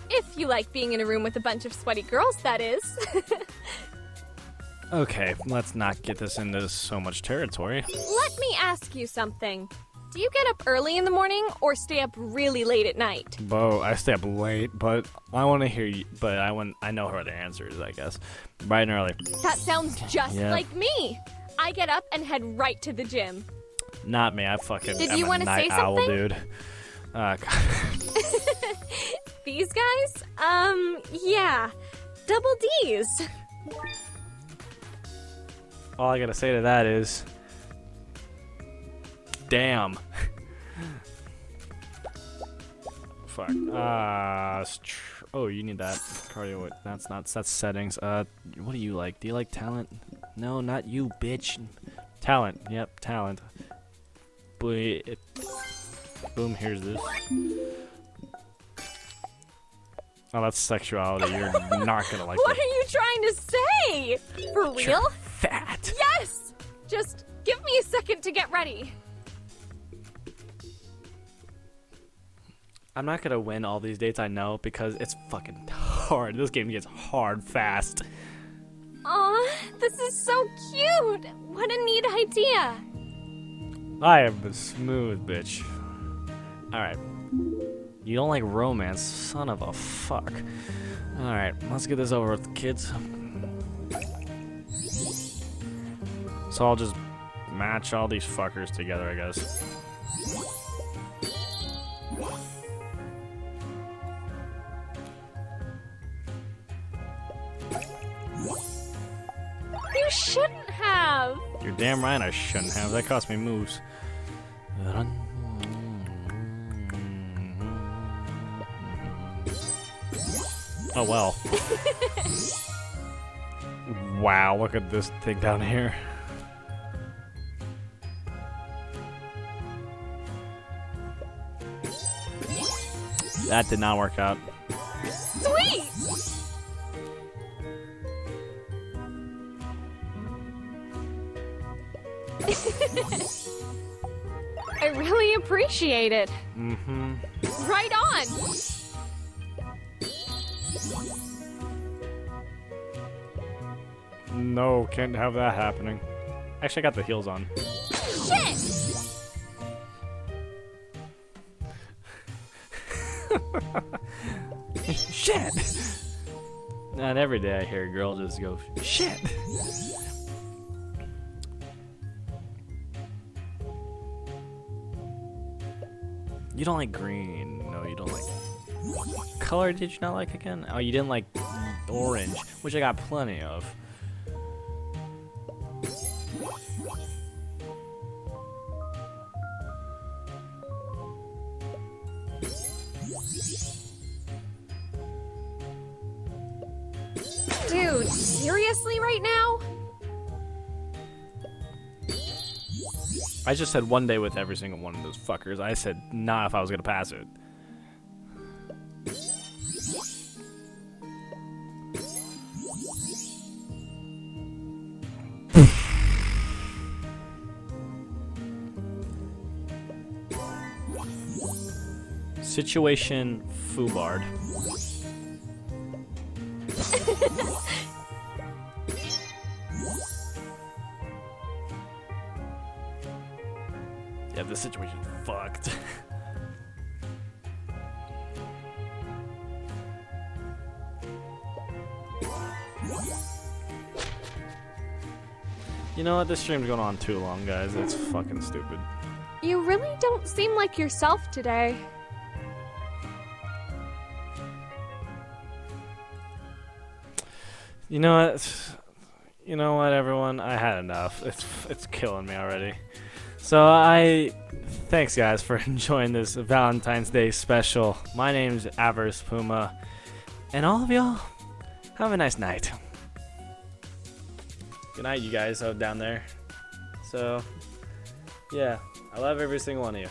If you like being in a room with a bunch of sweaty girls, that is. Okay, let's not get this into so much territory. Let me ask you something. Do you get up early in the morning or stay up really late at night? Bo, I stay up late, but I want to hear you. But I know her other answers, I guess. Bright and early. That sounds just Yeah. like me. I get up and head right to the gym. Not me. I fucking. Did I'm you a wanna night say owl, something? dude. God. These guys? Yeah. Double D's. All I gotta say to that is, damn. Fuck. Oh, you need that cardio. That's settings. What do you like? Do you like talent? No, not you, bitch. Talent. Yep, talent. Boom. Here's this. Oh, that's sexuality. You're not gonna like What that. are you trying to say? For real? You're fat. Yes! Just give me a second to get ready. I'm not gonna win all these dates, I know, because it's fucking hard. This game gets hard fast. Aw, this is so cute. What a neat idea. I am a smooth bitch. Alright. You don't like romance, son of a fuck. Alright, let's get this over with, kids. So I'll just match all these fuckers together, I guess. You shouldn't have. You're damn right I shouldn't have. That cost me moves. Oh well. Wow, look at this thing down here. That did not work out. Sweet. I really appreciate it. Mm-hmm. Right on. No, can't have that happening. Actually, I got the heels on. Shit. Shit! Not every day I hear a girl just go, shit! You don't like green. No, you don't like. What color did you not like again? Oh, you didn't like orange, which I got plenty of. Dude, seriously right now? I just said one day with every single one of those fuckers. I said not if I was gonna pass it. Situation Fubard. Yeah, this situation's fucked. You know what? This stream's going on too long, guys. It's fucking stupid. You really don't seem like yourself today. You know what? You know what, everyone? I had enough. It's killing me already. So thanks guys for enjoying this Valentine's Day special. My name's Averse Puma, and all of y'all have a nice night. Good night, you guys out down there. So, yeah, I love every single one of you.